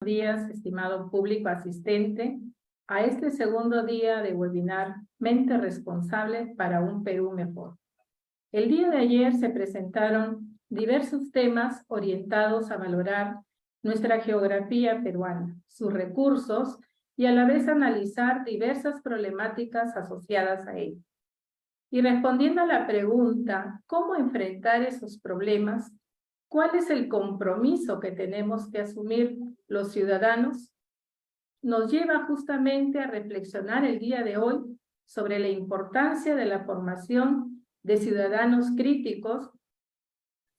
Días, estimado público asistente, a este segundo día de webinar Mente Responsable para un Perú Mejor. El día de ayer se presentaron diversos temas orientados a valorar nuestra geografía peruana, sus recursos y a la vez analizar diversas problemáticas asociadas a ella. Y respondiendo a la pregunta, ¿cómo enfrentar esos problemas? ¿Cuál es el compromiso que tenemos que asumir los ciudadanos? Nos lleva justamente a reflexionar el día de hoy sobre la importancia de la formación de ciudadanos críticos,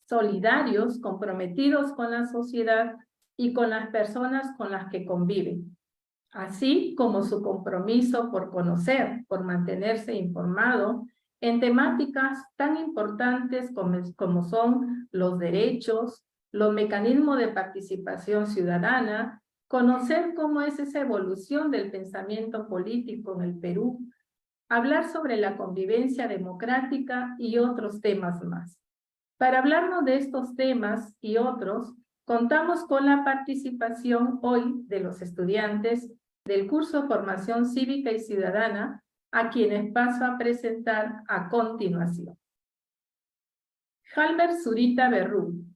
solidarios, comprometidos con la sociedad y con las personas con las que conviven, así como su compromiso por conocer, por mantenerse informado en temáticas tan importantes como son los derechos, los mecanismos de participación ciudadana, conocer cómo es esa evolución del pensamiento político en el Perú, hablar sobre la convivencia democrática y otros temas más. Para hablarnos de estos temas y otros, contamos con la participación hoy de los estudiantes del curso Formación Cívica y Ciudadana, a quienes paso a presentar a continuación. Halber Zurita Berrú,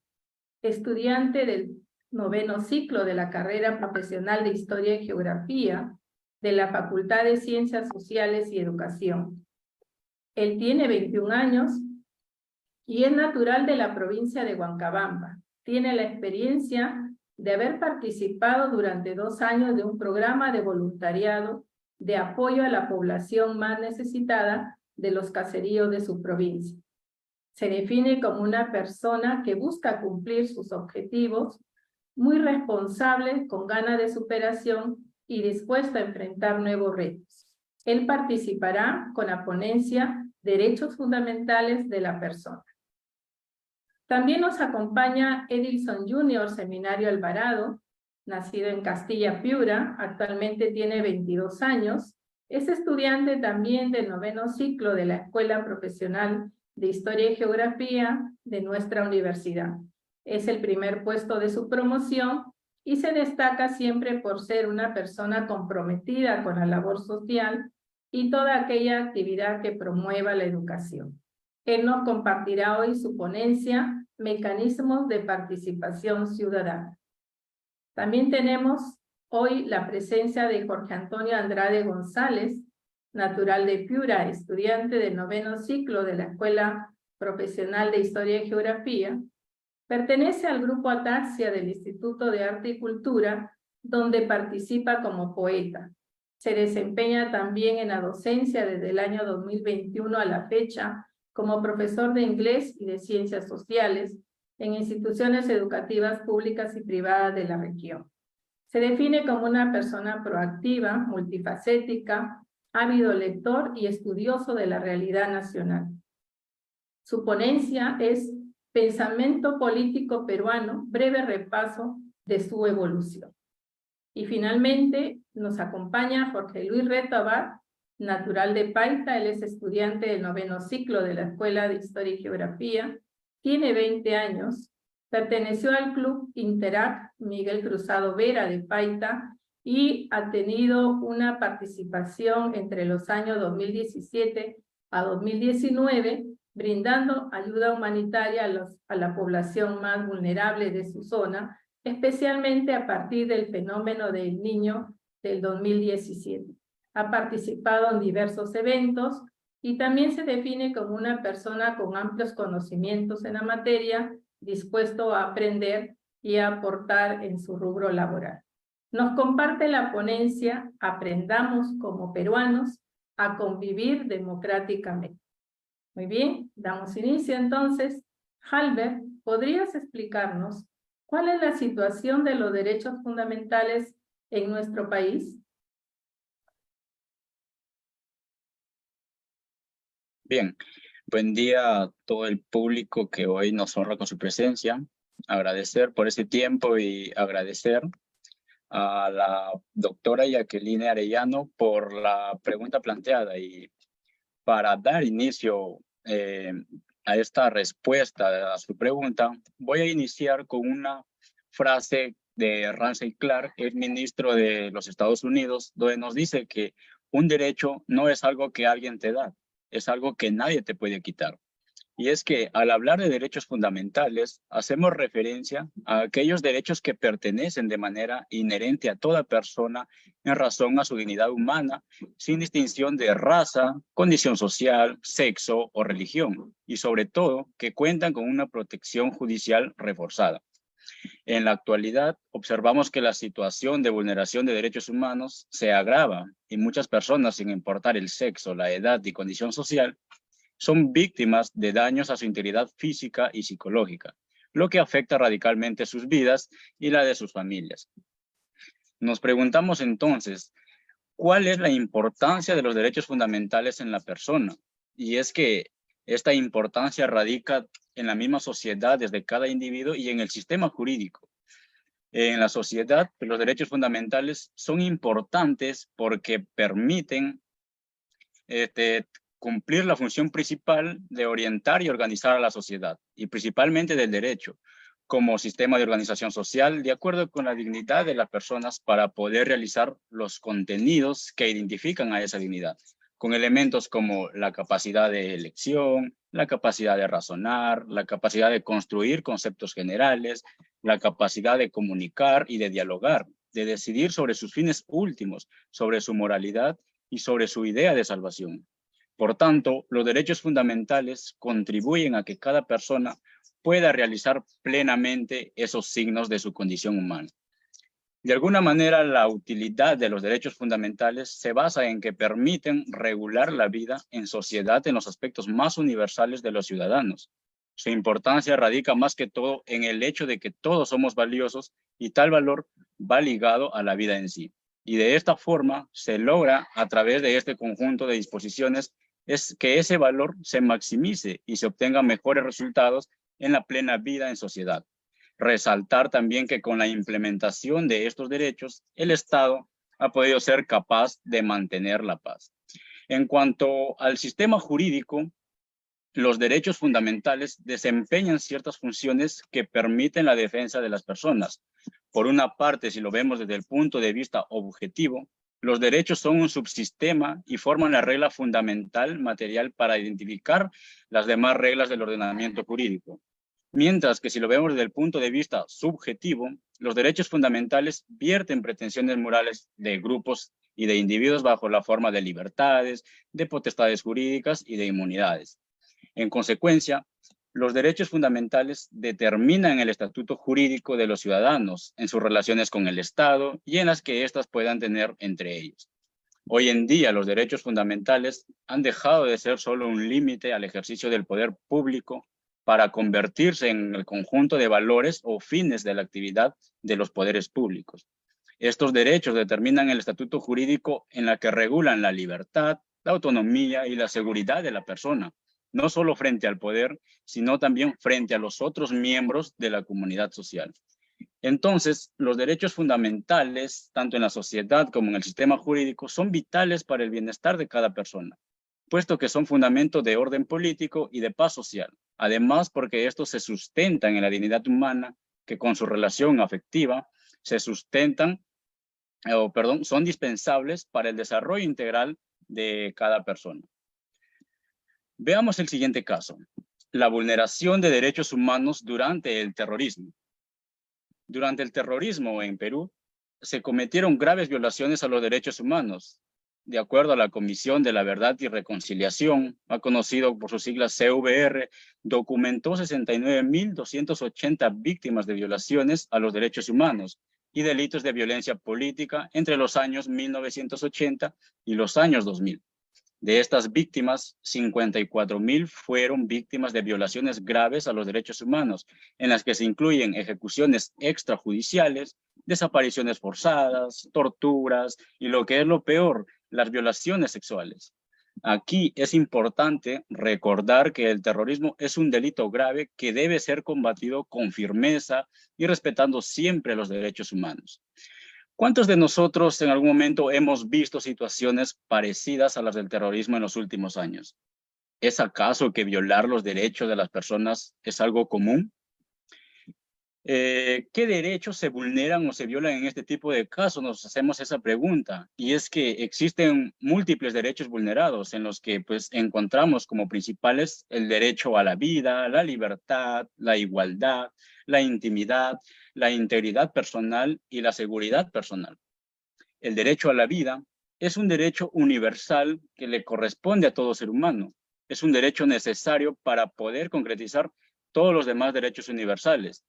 estudiante del 9º ciclo de la carrera profesional de Historia y Geografía de la Facultad de Ciencias Sociales y Educación. Él tiene 21 años y es natural de la provincia de Huancabamba. Tiene la experiencia de haber participado durante 2 años de un programa de voluntariado de apoyo a la población más necesitada de los caseríos de su provincia. Se define como una persona que busca cumplir sus objetivos, muy responsable, con ganas de superación y dispuesto a enfrentar nuevos retos. Él participará con la ponencia Derechos Fundamentales de la Persona. También nos acompaña Edilson Junior Seminario Alvarado, nacido en Castilla Piura, actualmente tiene 22 años, es estudiante también del 9º ciclo de la Escuela Profesional de Historia y Geografía de nuestra universidad. Es el primer puesto de su promoción y se destaca siempre por ser una persona comprometida con la labor social y toda aquella actividad que promueva la educación. Él nos compartirá hoy su ponencia, Mecanismos de Participación Ciudadana. También tenemos hoy la presencia de Jorge Antonio Andrade González, natural de Piura, estudiante del 9º ciclo de la Escuela Profesional de Historia y Geografía. Pertenece al grupo Ataxia del Instituto de Arte y Cultura, donde participa como poeta. Se desempeña también en la docencia desde el año 2021 a la fecha como profesor de inglés y de ciencias sociales en instituciones educativas públicas y privadas de la región. Se define como una persona proactiva, multifacética, ávido lector y estudioso de la realidad nacional. Su ponencia es Pensamiento Político Peruano, breve repaso de su evolución. Y finalmente nos acompaña Jorge Luis Reto Abad, natural de Paita. Él es estudiante del 9º ciclo de la Escuela de Historia y Geografía, tiene 20 años, perteneció al Club Interac Miguel Cruzado Vera de Paita y ha tenido una participación entre los años 2017 a 2019, brindando ayuda humanitaria a la población más vulnerable de su zona, especialmente a partir del fenómeno del Niño del 2017. Ha participado en diversos eventos y también se define como una persona con amplios conocimientos en la materia, dispuesto a aprender y a aportar en su rubro laboral. Nos comparte la ponencia Aprendamos como peruanos a convivir democráticamente. Muy bien, damos inicio entonces. Halber, ¿podrías explicarnos cuál es la situación de los derechos fundamentales en nuestro país? Bien, buen día a todo el público que hoy nos honra con su presencia. Agradecer por ese tiempo y agradecer a la doctora Jacqueline Arellano por la pregunta planteada. Y para dar inicio a esta respuesta a su pregunta, voy a iniciar con una frase de Ramsey Clark, el ministro de los Estados Unidos, donde nos dice que un derecho no es algo que alguien te da, es algo que nadie te puede quitar. Y es que al hablar de derechos fundamentales, hacemos referencia a aquellos derechos que pertenecen de manera inherente a toda persona en razón a su dignidad humana, sin distinción de raza, condición social, sexo o religión, y sobre todo que cuentan con una protección judicial reforzada. En la actualidad, observamos que la situación de vulneración de derechos humanos se agrava y muchas personas, sin importar el sexo, la edad y condición social, son víctimas de daños a su integridad física y psicológica, lo que afecta radicalmente sus vidas y la de sus familias. Nos preguntamos entonces, ¿cuál es la importancia de los derechos fundamentales en la persona? Y es que esta importancia radica en la misma sociedad desde cada individuo y en el sistema jurídico. En la sociedad, los derechos fundamentales son importantes porque permiten cumplir la función principal de orientar y organizar a la sociedad, y principalmente del derecho, como sistema de organización social, de acuerdo con la dignidad de las personas para poder realizar los contenidos que identifican a esa dignidad, con elementos como la capacidad de elección, la capacidad de razonar, la capacidad de construir conceptos generales, la capacidad de comunicar y de dialogar, de decidir sobre sus fines últimos, sobre su moralidad y sobre su idea de salvación. Por tanto, los derechos fundamentales contribuyen a que cada persona pueda realizar plenamente esos signos de su condición humana. De alguna manera, la utilidad de los derechos fundamentales se basa en que permiten regular la vida en sociedad en los aspectos más universales de los ciudadanos. Su importancia radica más que todo en el hecho de que todos somos valiosos y tal valor va ligado a la vida en sí. Y de esta forma se logra, a través de este conjunto de disposiciones, es que ese valor se maximice y se obtengan mejores resultados en la plena vida en sociedad. Resaltar también que con la implementación de estos derechos, el Estado ha podido ser capaz de mantener la paz. En cuanto al sistema jurídico, los derechos fundamentales desempeñan ciertas funciones que permiten la defensa de las personas. Por una parte, si lo vemos desde el punto de vista objetivo, los derechos son un subsistema y forman la regla fundamental material para identificar las demás reglas del ordenamiento jurídico. Mientras que si lo vemos desde el punto de vista subjetivo, los derechos fundamentales vierten pretensiones morales de grupos y de individuos bajo la forma de libertades, de potestades jurídicas y de inmunidades. En consecuencia, los derechos fundamentales determinan el estatuto jurídico de los ciudadanos en sus relaciones con el Estado y en las que éstas puedan tener entre ellos. Hoy en día, los derechos fundamentales han dejado de ser solo un límite al ejercicio del poder público para convertirse en el conjunto de valores o fines de la actividad de los poderes públicos. Estos derechos determinan el estatuto jurídico en la que regulan la libertad, la autonomía y la seguridad de la persona, no solo frente al poder, sino también frente a los otros miembros de la comunidad social. Entonces, los derechos fundamentales, tanto en la sociedad como en el sistema jurídico, son vitales para el bienestar de cada persona, puesto que son fundamento de orden político y de paz social. Además, porque estos se sustentan en la dignidad humana, que con su relación afectiva se sustentan, son dispensables para el desarrollo integral de cada persona. Veamos el siguiente caso: la vulneración de derechos humanos durante el terrorismo. Durante el terrorismo en Perú, se cometieron graves violaciones a los derechos humanos. De acuerdo a la Comisión de la Verdad y Reconciliación, más conocido por sus siglas CVR, documentó 69.280 víctimas de violaciones a los derechos humanos y delitos de violencia política entre los años 1980 y los años 2000. De estas víctimas, 54.000 fueron víctimas de violaciones graves a los derechos humanos, en las que se incluyen ejecuciones extrajudiciales, desapariciones forzadas, torturas y, lo que es lo peor, las violaciones sexuales. Aquí es importante recordar que el terrorismo es un delito grave que debe ser combatido con firmeza y respetando siempre los derechos humanos. ¿Cuántos de nosotros en algún momento hemos visto situaciones parecidas a las del terrorismo en los últimos años? ¿Es acaso que violar los derechos de las personas es algo común? ¿Qué derechos se vulneran o se violan en este tipo de casos? Nos hacemos esa pregunta. Y es que existen múltiples derechos vulnerados en los que pues, encontramos como principales el derecho a la vida, la libertad, la igualdad, la intimidad, la integridad personal y la seguridad personal. El derecho a la vida es un derecho universal que le corresponde a todo ser humano. Es un derecho necesario para poder concretizar todos los demás derechos universales.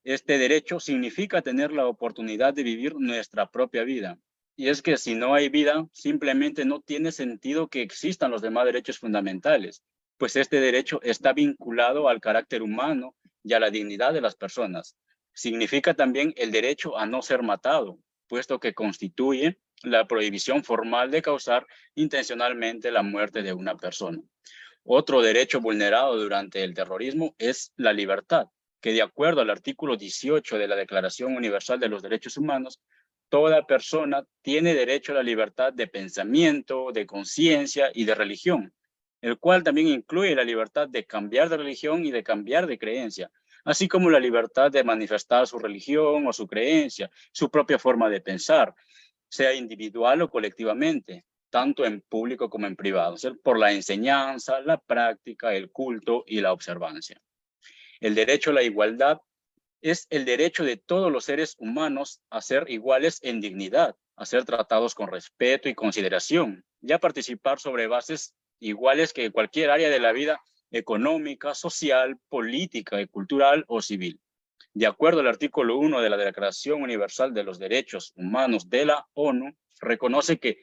Este derecho significa tener la oportunidad de vivir nuestra propia vida. Y es que si no hay vida, simplemente no tiene sentido que existan los demás derechos fundamentales, pues este derecho está vinculado al carácter humano y a la dignidad de las personas. Significa también el derecho a no ser matado, puesto que constituye la prohibición formal de causar intencionalmente la muerte de una persona. Otro derecho vulnerado durante el terrorismo es la libertad, que de acuerdo al artículo 18 de la Declaración Universal de los Derechos Humanos, toda persona tiene derecho a la libertad de pensamiento, de conciencia y de religión, el cual también incluye la libertad de cambiar de religión y de cambiar de creencia, así como la libertad de manifestar su religión o su creencia, su propia forma de pensar, sea individual o colectivamente, tanto en público como en privado, ¿sí? Por la enseñanza, la práctica, el culto y la observancia. El derecho a la igualdad es el derecho de todos los seres humanos a ser iguales en dignidad, a ser tratados con respeto y consideración, y a participar sobre bases iguales que cualquier área de la vida económica, social, política, cultural o civil. De acuerdo al artículo 1 de la Declaración Universal de los Derechos Humanos de la ONU, reconoce que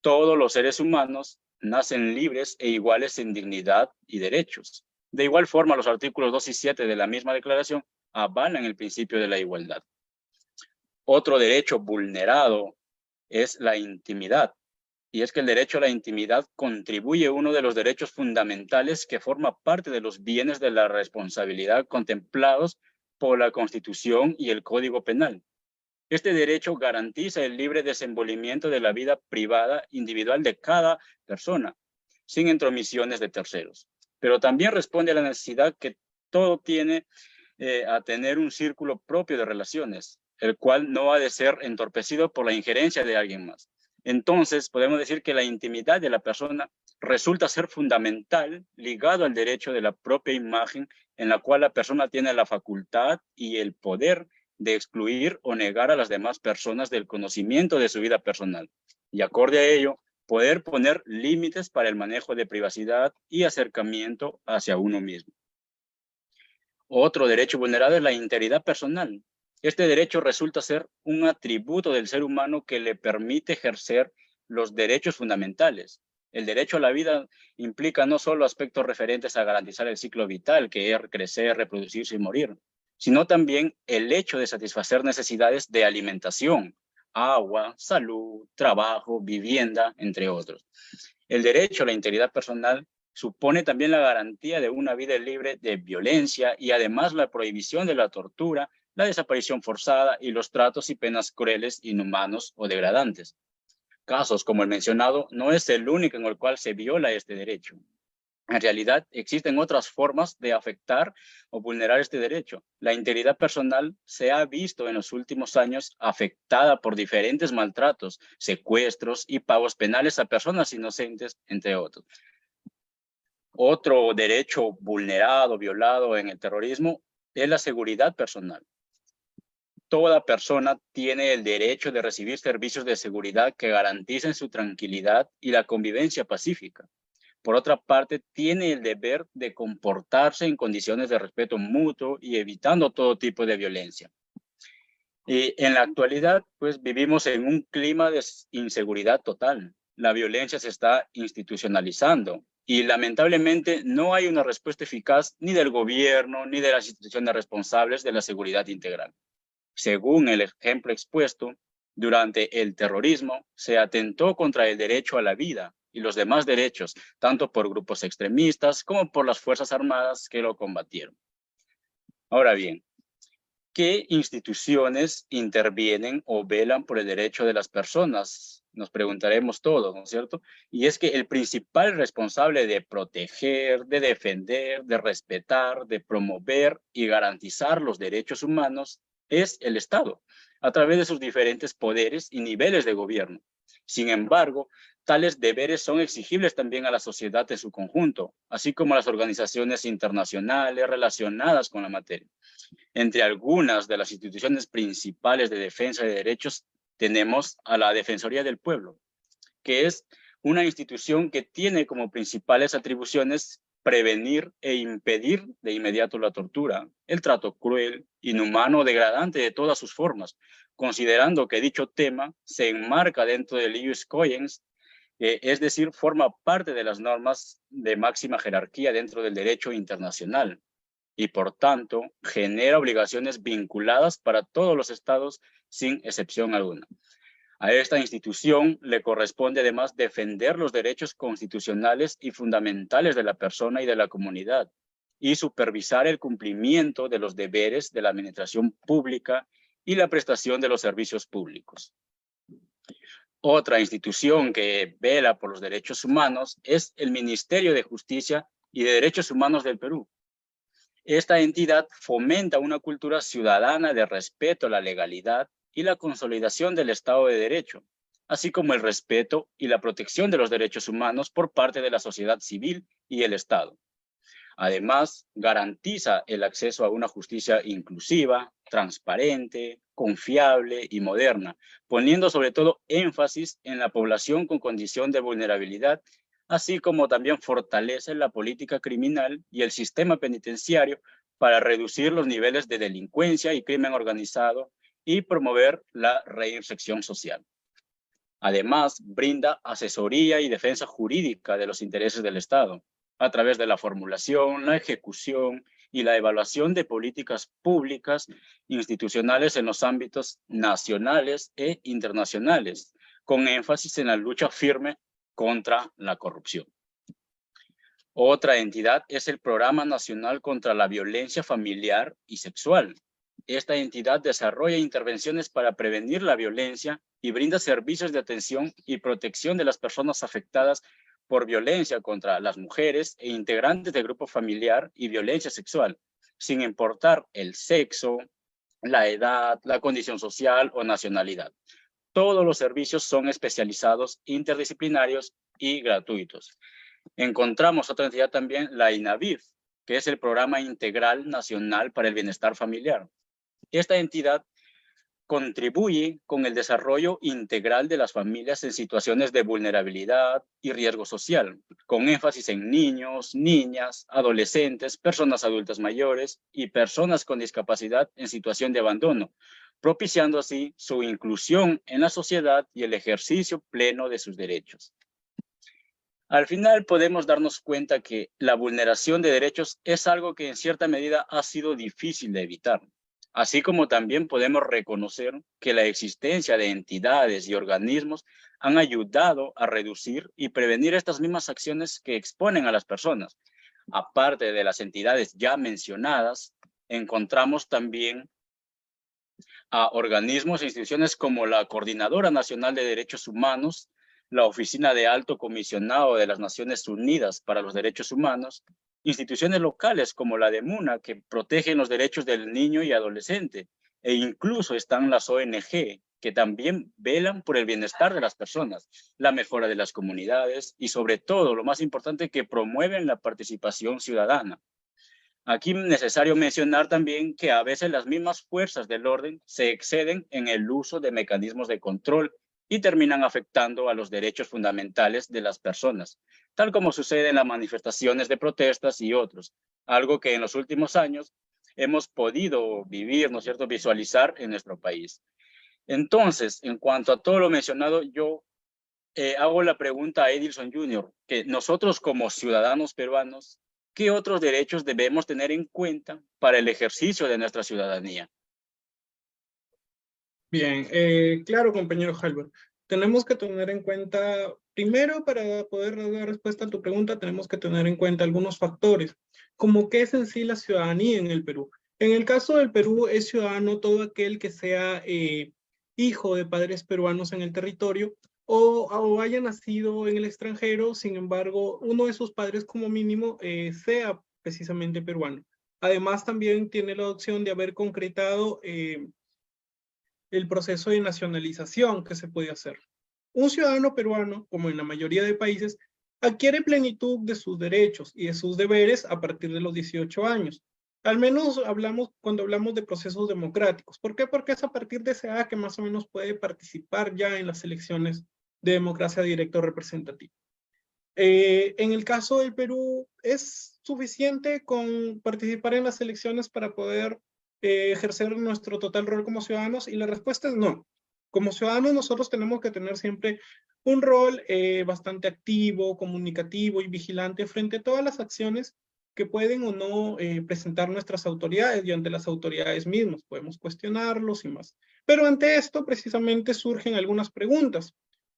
todos los seres humanos nacen libres e iguales en dignidad y derechos. De igual forma, los artículos 2 y 7 de la misma declaración avalan el principio de la igualdad. Otro derecho vulnerado es la intimidad. Y es que el derecho a la intimidad contribuye a uno de los derechos fundamentales que forma parte de los bienes de la responsabilidad contemplados por la Constitución y el Código Penal. Este derecho garantiza el libre desenvolvimiento de la vida privada individual de cada persona, sin intromisiones de terceros. Pero también responde a la necesidad que todo tiene a tener un círculo propio de relaciones, el cual no ha de ser entorpecido por la injerencia de alguien más. Entonces, podemos decir que la intimidad de la persona resulta ser fundamental, ligado al derecho de la propia imagen, en la cual la persona tiene la facultad y el poder de excluir o negar a las demás personas del conocimiento de su vida personal. Y acorde a ello, poder poner límites para el manejo de privacidad y acercamiento hacia uno mismo. Otro derecho vulnerado es la integridad personal. Este derecho resulta ser un atributo del ser humano que le permite ejercer los derechos fundamentales. El derecho a la vida implica no solo aspectos referentes a garantizar el ciclo vital, que es crecer, reproducirse y morir, sino también el hecho de satisfacer necesidades de alimentación, agua, salud, trabajo, vivienda, entre otros. El derecho a la integridad personal supone también la garantía de una vida libre de violencia y además la prohibición de la tortura, la desaparición forzada y los tratos y penas crueles, inhumanos o degradantes. Casos como el mencionado no es el único en el cual se viola este derecho. En realidad, existen otras formas de afectar o vulnerar este derecho. La integridad personal se ha visto en los últimos años afectada por diferentes maltratos, secuestros y pagos penales a personas inocentes, entre otros. Otro derecho vulnerado, violado en el terrorismo es la seguridad personal. Toda persona tiene el derecho de recibir servicios de seguridad que garanticen su tranquilidad y la convivencia pacífica. Por otra parte, tiene el deber de comportarse en condiciones de respeto mutuo y evitando todo tipo de violencia. Y en la actualidad, pues vivimos en un clima de inseguridad total. La violencia se está institucionalizando y lamentablemente no hay una respuesta eficaz ni del gobierno ni de las instituciones responsables de la seguridad integral. Según el ejemplo expuesto, durante el terrorismo se atentó contra el derecho a la vida y los demás derechos, tanto por grupos extremistas como por las Fuerzas Armadas que lo combatieron. Ahora bien, ¿Qué instituciones intervienen o velan por el derecho de las personas? Nos preguntaremos todos, ¿no es cierto? Y es que el principal responsable de proteger, de defender, de respetar, de promover y garantizar los derechos humanos es el Estado, a través de sus diferentes poderes y niveles de gobierno. Sin embargo, tales deberes son exigibles también a la sociedad en su conjunto, así como a las organizaciones internacionales relacionadas con la materia. Entre algunas de las instituciones principales de defensa de derechos tenemos a la Defensoría del Pueblo, que es una institución que tiene como principales atribuciones prevenir e impedir de inmediato la tortura, el trato cruel, inhumano o degradante de todas sus formas, considerando que dicho tema se enmarca dentro del ius cogens, es decir, forma parte de las normas de máxima jerarquía dentro del derecho internacional y, por tanto, genera obligaciones vinculadas para todos los estados sin excepción alguna. A esta institución le corresponde además defender los derechos constitucionales y fundamentales de la persona y de la comunidad y supervisar el cumplimiento de los deberes de la administración pública y la prestación de los servicios públicos. Otra institución que vela por los derechos humanos es el Ministerio de Justicia y de Derechos Humanos del Perú. Esta entidad fomenta una cultura ciudadana de respeto a la legalidad y la consolidación del Estado de Derecho, así como el respeto y la protección de los derechos humanos por parte de la sociedad civil y el Estado. Además, garantiza el acceso a una justicia inclusiva, transparente, confiable y moderna, poniendo sobre todo énfasis en la población con condición de vulnerabilidad, así como también fortalece la política criminal y el sistema penitenciario para reducir los niveles de delincuencia y crimen organizado y promover la reinserción social. Además, brinda asesoría y defensa jurídica de los intereses del Estado, a través de la formulación, la ejecución y la evaluación de políticas públicas institucionales en los ámbitos nacionales e internacionales, con énfasis en la lucha firme contra la corrupción. Otra entidad es el Programa Nacional contra la Violencia Familiar y Sexual. Esta entidad desarrolla intervenciones para prevenir la violencia y brinda servicios de atención y protección de las personas afectadas por violencia contra las mujeres e integrantes del grupo familiar y violencia sexual, sin importar el sexo, la edad, la condición social o nacionalidad. Todos los servicios son especializados, interdisciplinarios y gratuitos. Encontramos otra entidad también, la INAVIF, que es el Programa Integral Nacional para el Bienestar Familiar. Esta entidad contribuye con el desarrollo integral de las familias en situaciones de vulnerabilidad y riesgo social, con énfasis en niños, niñas, adolescentes, personas adultas mayores y personas con discapacidad en situación de abandono, propiciando así su inclusión en la sociedad y el ejercicio pleno de sus derechos. Al final podemos darnos cuenta que la vulneración de derechos es algo que en cierta medida ha sido difícil de evitar. Así como también podemos reconocer que la existencia de entidades y organismos han ayudado a reducir y prevenir estas mismas acciones que exponen a las personas. Aparte de las entidades ya mencionadas, encontramos también a organismos e instituciones como la Coordinadora Nacional de Derechos Humanos, la Oficina de Alto Comisionado de las Naciones Unidas para los Derechos Humanos, instituciones locales como la de MUNA, que protegen los derechos del niño y adolescente, e incluso están las ONG, que también velan por el bienestar de las personas, la mejora de las comunidades y sobre todo, lo más importante, que promueven la participación ciudadana. Aquí es necesario mencionar también que a veces las mismas fuerzas del orden se exceden en el uso de mecanismos de control y terminan afectando a los derechos fundamentales de las personas, tal como sucede en las manifestaciones de protestas y otros, algo que en los últimos años hemos podido vivir, ¿no es cierto?, visualizar en nuestro país. Entonces, en cuanto a todo lo mencionado, yo hago la pregunta a Edilson Jr., que nosotros como ciudadanos peruanos, ¿qué otros derechos debemos tener en cuenta para el ejercicio de nuestra ciudadanía? Bien, claro, compañero Halber. Tenemos que tener en cuenta, primero, para poder dar respuesta a tu pregunta, tenemos que tener en cuenta algunos factores, como qué es en sí la ciudadanía en el Perú. En el caso del Perú, es ciudadano todo aquel que sea hijo de padres peruanos en el territorio o haya nacido en el extranjero, sin embargo, uno de sus padres como mínimo sea precisamente peruano. Además, también tiene la opción de haber concretado el proceso de nacionalización que se puede hacer. Un ciudadano peruano, como en la mayoría de países, adquiere plenitud de sus derechos y de sus deberes a partir de los 18 años. Al menos cuando hablamos de procesos democráticos. ¿Por qué? Porque es a partir de esa edad que más o menos puede participar ya en las elecciones de democracia directa o representativa. En el caso del Perú, ¿es suficiente con participar en las elecciones para poder ejercer nuestro total rol como ciudadanos? Y la respuesta es no. Como ciudadanos nosotros tenemos que tener siempre un rol bastante activo, comunicativo y vigilante frente a todas las acciones que pueden o no presentar nuestras autoridades, y ante las autoridades mismas podemos cuestionarlos y más. Pero ante esto precisamente surgen algunas preguntas,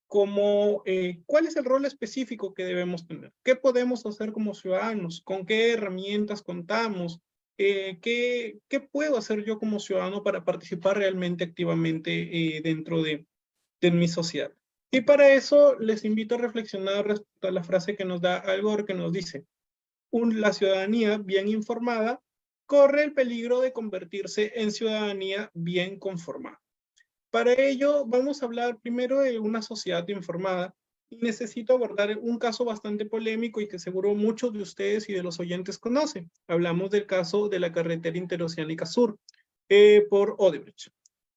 como cuál es el rol específico que debemos tener, qué podemos hacer como ciudadanos, con qué herramientas contamos, qué puedo hacer yo como ciudadano para participar realmente activamente dentro de mi sociedad. Y para eso les invito a reflexionar respecto a la frase que nos da Al Gore, que nos dice, la ciudadanía bien informada corre el peligro de convertirse en ciudadanía bien conformada. Para ello, vamos a hablar primero de una sociedad informada y necesito abordar un caso bastante polémico y que seguro muchos de ustedes y de los oyentes conocen. Hablamos del caso de la carretera interoceánica sur por Odebrecht.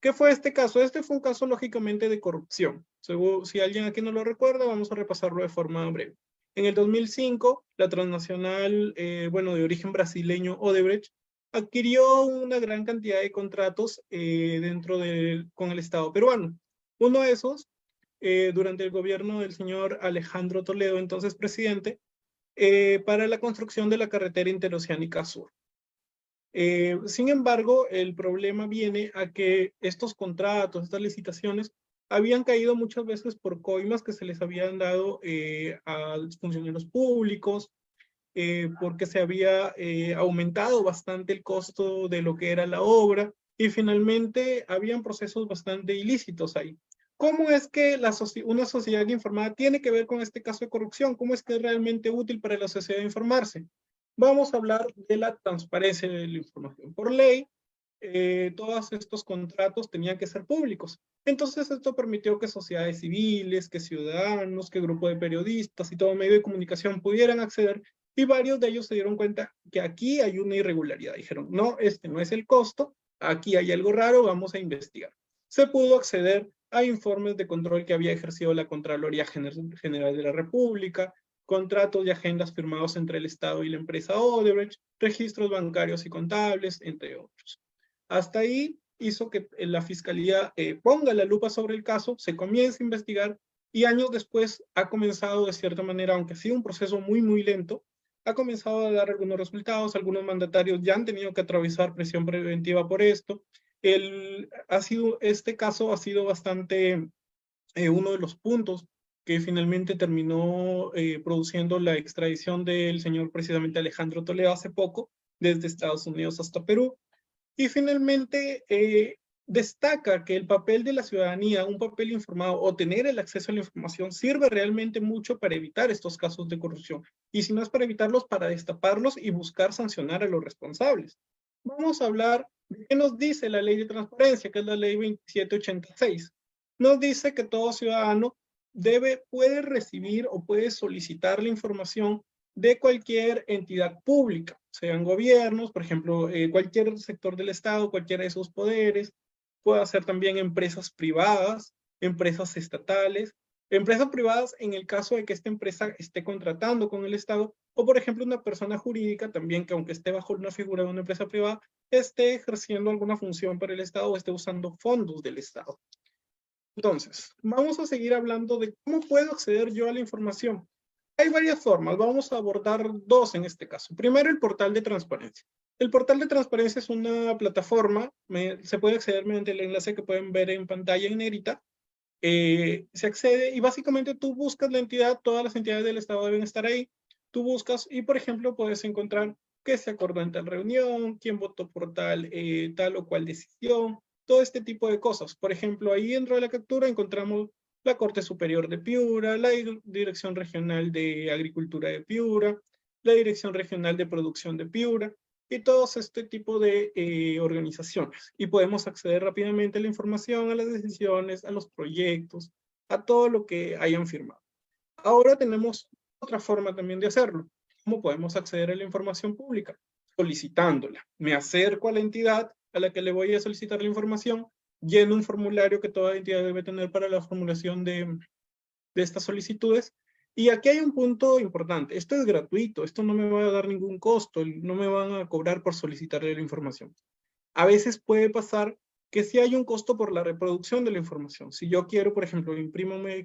¿Qué fue este caso? Este fue un caso lógicamente de corrupción. Seguro, si alguien aquí no lo recuerda, vamos a repasarlo de forma breve. En el 2005, la transnacional, de origen brasileño Odebrecht, adquirió una gran cantidad de contratos con el Estado peruano. Uno de esos, durante el gobierno del señor Alejandro Toledo, entonces presidente, para la construcción de la carretera interoceánica sur. Sin embargo, el problema viene a que estos contratos, estas licitaciones, habían caído muchas veces por coimas que se les habían dado a los funcionarios públicos, porque se había aumentado bastante el costo de lo que era la obra y finalmente habían procesos bastante ilícitos ahí. ¿Cómo es que una sociedad informada tiene que ver con este caso de corrupción? ¿Cómo es que es realmente útil para la sociedad informarse? Vamos a hablar de la transparencia de la información. Por ley, todos estos contratos tenían que ser públicos. Entonces esto permitió que sociedades civiles, que ciudadanos, que grupos de periodistas y todo medio de comunicación pudieran acceder, y varios de ellos se dieron cuenta que aquí hay una irregularidad. Dijeron, no, este no es el costo, aquí hay algo raro, vamos a investigar. Se pudo acceder a informes de control que había ejercido la Contraloría General de la República, contratos y agendas firmados entre el Estado y la empresa Odebrecht, registros bancarios y contables, entre otros. Hasta ahí hizo que la Fiscalía ponga la lupa sobre el caso, se comience a investigar y años después ha comenzado de cierta manera, aunque ha sido un proceso muy, muy lento, ha comenzado a dar algunos resultados, algunos mandatarios ya han tenido que atravesar presión preventiva por esto. Este caso ha sido bastante uno de los puntos que finalmente terminó produciendo la extradición del señor precisamente Alejandro Toledo hace poco, desde Estados Unidos hasta Perú. Y finalmente destaca que el papel de la ciudadanía, un papel informado o tener el acceso a la información sirve realmente mucho para evitar estos casos de corrupción. Y si no es para evitarlos, para destaparlos y buscar sancionar a los responsables. Vamos a hablar de qué nos dice la ley de transparencia, que es la ley 2786. Nos dice que todo ciudadano puede recibir o puede solicitar la información de cualquier entidad pública, sean gobiernos, por ejemplo, cualquier sector del Estado, cualquiera de sus poderes, puede ser también empresas privadas, empresas estatales, empresas privadas en el caso de que esta empresa esté contratando con el Estado, o por ejemplo una persona jurídica también que aunque esté bajo una figura de una empresa privada, esté ejerciendo alguna función para el Estado o esté usando fondos del Estado. Entonces, vamos a seguir hablando de cómo puedo acceder yo a la información. Hay varias formas, vamos a abordar dos en este caso. Primero, el portal de transparencia. El portal de transparencia es una plataforma, se puede acceder mediante el enlace que pueden ver en pantalla en negrita. Se accede y básicamente tú buscas la entidad, todas las entidades del Estado deben estar ahí. Tú buscas y, por ejemplo, puedes encontrar qué se acordó en tal reunión, quién votó por tal o cual decisión, todo este tipo de cosas. Por ejemplo, ahí dentro de la captura encontramos la Corte Superior de Piura, la Dirección Regional de Agricultura de Piura, la Dirección Regional de Producción de Piura, y todos este tipo de organizaciones. Y podemos acceder rápidamente a la información, a las decisiones, a los proyectos, a todo lo que hayan firmado. Ahora tenemos otra forma también de hacerlo. ¿Cómo podemos acceder a la información pública? Solicitándola. Me acerco a la entidad a la que le voy a solicitar la información, lleno un formulario que toda entidad debe tener para la formulación de estas solicitudes. Y aquí hay un punto importante. Esto es gratuito, esto no me va a dar ningún costo, no me van a cobrar por solicitarle la información. A veces puede pasar que sí hay un costo por la reproducción de la información. Si yo quiero, por ejemplo,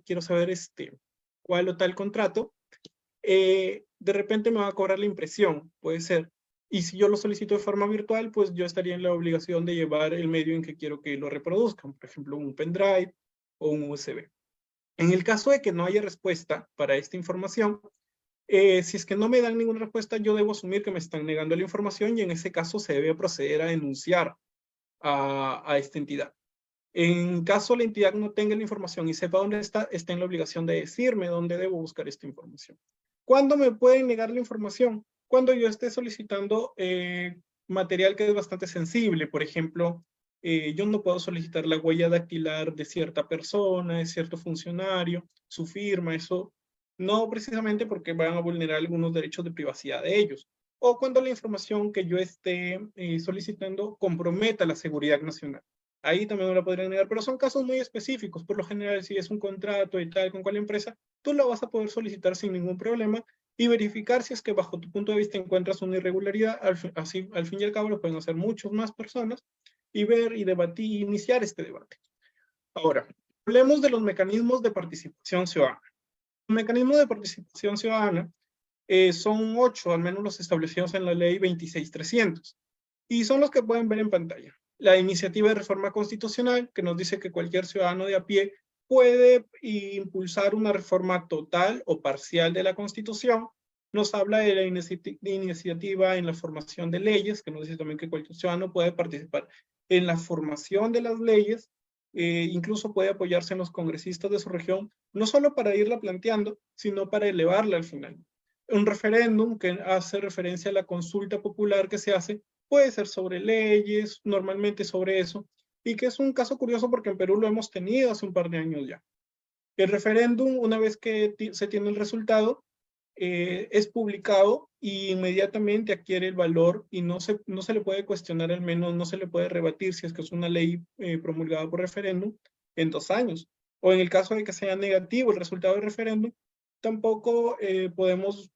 quiero saber cuál o tal contrato, de repente me va a cobrar la impresión, puede ser. Y si yo lo solicito de forma virtual, pues yo estaría en la obligación de llevar el medio en que quiero que lo reproduzcan, por ejemplo, un pendrive o un USB. En el caso de que no haya respuesta para esta información, si es que no me dan ninguna respuesta, yo debo asumir que me están negando la información y en ese caso se debe proceder a denunciar a esta entidad. En caso la entidad no tenga la información y sepa dónde está en la obligación de decirme dónde debo buscar esta información. ¿Cuándo me pueden negar la información? Cuando yo esté solicitando material que es bastante sensible. Por ejemplo, yo no puedo solicitar la huella dactilar de cierta persona, de cierto funcionario, su firma, eso no precisamente porque van a vulnerar algunos derechos de privacidad de ellos. O cuando la información que yo esté solicitando comprometa la seguridad nacional. Ahí también me la podrían negar, pero son casos muy específicos. Por lo general, si es un contrato y tal con cual empresa, tú lo vas a poder solicitar sin ningún problema y verificar si es que bajo tu punto de vista encuentras una irregularidad. Así, al fin y al cabo, lo pueden hacer muchas más personas y ver y debatir, iniciar este debate. Ahora, hablemos de los mecanismos de participación ciudadana. Los mecanismos de participación ciudadana son 8, al menos los establecidos en la ley 26.300, y son los que pueden ver en pantalla. La iniciativa de reforma constitucional, que nos dice que cualquier ciudadano de a pie puede impulsar una reforma total o parcial de la Constitución. Nos habla de la iniciativa en la formación de leyes, que nos dice también que cualquier ciudadano puede participar en la formación de las leyes, incluso puede apoyarse en los congresistas de su región, no solo para irla planteando, sino para elevarla al final. Un referéndum que hace referencia a la consulta popular que se hace, puede ser sobre leyes, normalmente sobre eso, y que es un caso curioso porque en Perú lo hemos tenido hace un par de años ya. El referéndum, una vez que se tiene el resultado, es publicado y inmediatamente adquiere el valor y no se le puede cuestionar, al menos no se le puede rebatir si es que es una ley promulgada por referéndum en 2 años. O en el caso de que sea negativo el resultado del referéndum, tampoco podemos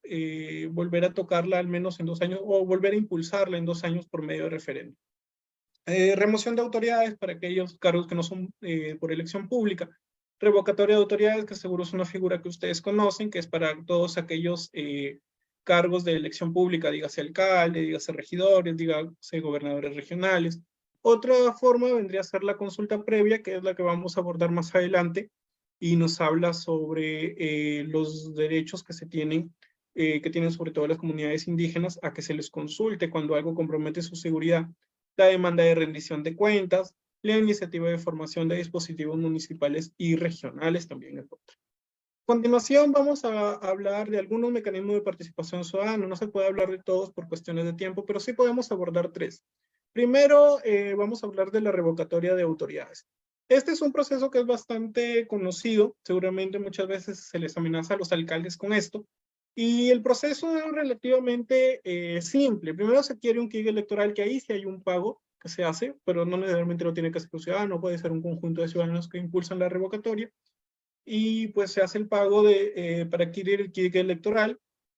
volver a tocarla al menos en 2 años o volver a impulsarla en 2 años por medio de referéndum. Remoción de autoridades para aquellos cargos que no son por elección pública. Revocatoria de autoridades, que seguro es una figura que ustedes conocen, que es para todos aquellos cargos de elección pública, dígase alcalde, dígase regidores, dígase gobernadores regionales. Otra forma vendría a ser la consulta previa, que es la que vamos a abordar más adelante, y nos habla sobre los derechos que tienen sobre todo las comunidades indígenas, a que se les consulte cuando algo compromete su seguridad. La demanda de rendición de cuentas, la iniciativa de formación de dispositivos municipales y regionales también es otra. A continuación vamos a hablar de algunos mecanismos de participación ciudadana. No se puede hablar de todos por cuestiones de tiempo, pero sí podemos abordar 3. Primero, vamos a hablar de la revocatoria de autoridades. Este es un proceso que es bastante conocido, seguramente muchas veces se les amenaza a los alcaldes con esto, y el proceso es relativamente simple. Primero se quiere un quid electoral, que ahí sí hay un pago que se hace, pero no necesariamente lo tiene que hacer un ciudadano, puede ser un conjunto de ciudadanos que impulsan la revocatoria, y pues se hace el pago para adquirir el quid electoral.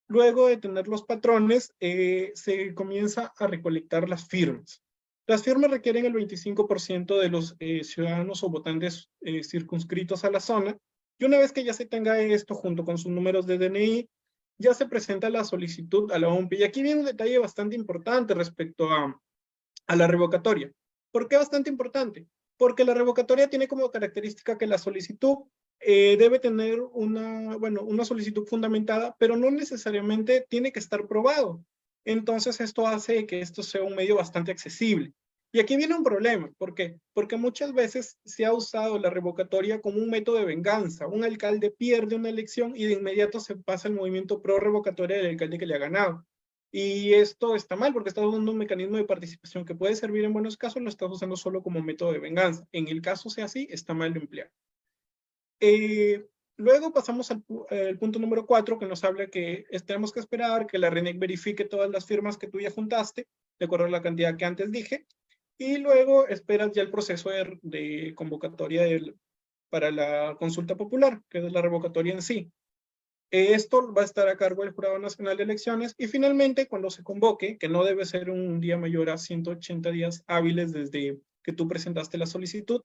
Luego de tener los patrones, se comienza a recolectar las firmas. Las firmas requieren el 25% de los ciudadanos o votantes circunscritos a la zona, y una vez que ya se tenga esto junto con sus números de DNI, ya se presenta la solicitud a la OMPI. Y aquí viene un detalle bastante importante respecto a la revocatoria. ¿Por qué bastante importante? Porque la revocatoria tiene como característica que la solicitud debe tener una solicitud fundamentada, pero no necesariamente tiene que estar probado. Entonces esto hace que esto sea un medio bastante accesible. Y aquí viene un problema. ¿Por qué? Porque muchas veces se ha usado la revocatoria como un método de venganza. Un alcalde pierde una elección y de inmediato se pasa el movimiento pro revocatoria del alcalde que le ha ganado. Y esto está mal porque estás usando un mecanismo de participación que puede servir en buenos casos, lo estás usando solo como método de venganza. En el caso sea así, está mal empleado. Luego pasamos al punto número 4, que nos habla que tenemos que esperar que la RENIEC verifique todas las firmas que tú ya juntaste, de acuerdo a la cantidad que antes dije, y luego esperas ya el proceso de convocatoria para la consulta popular, que es la revocatoria en sí. Esto va a estar a cargo del Jurado Nacional de Elecciones y finalmente cuando se convoque, que no debe ser un día mayor a 180 días hábiles desde que tú presentaste la solicitud,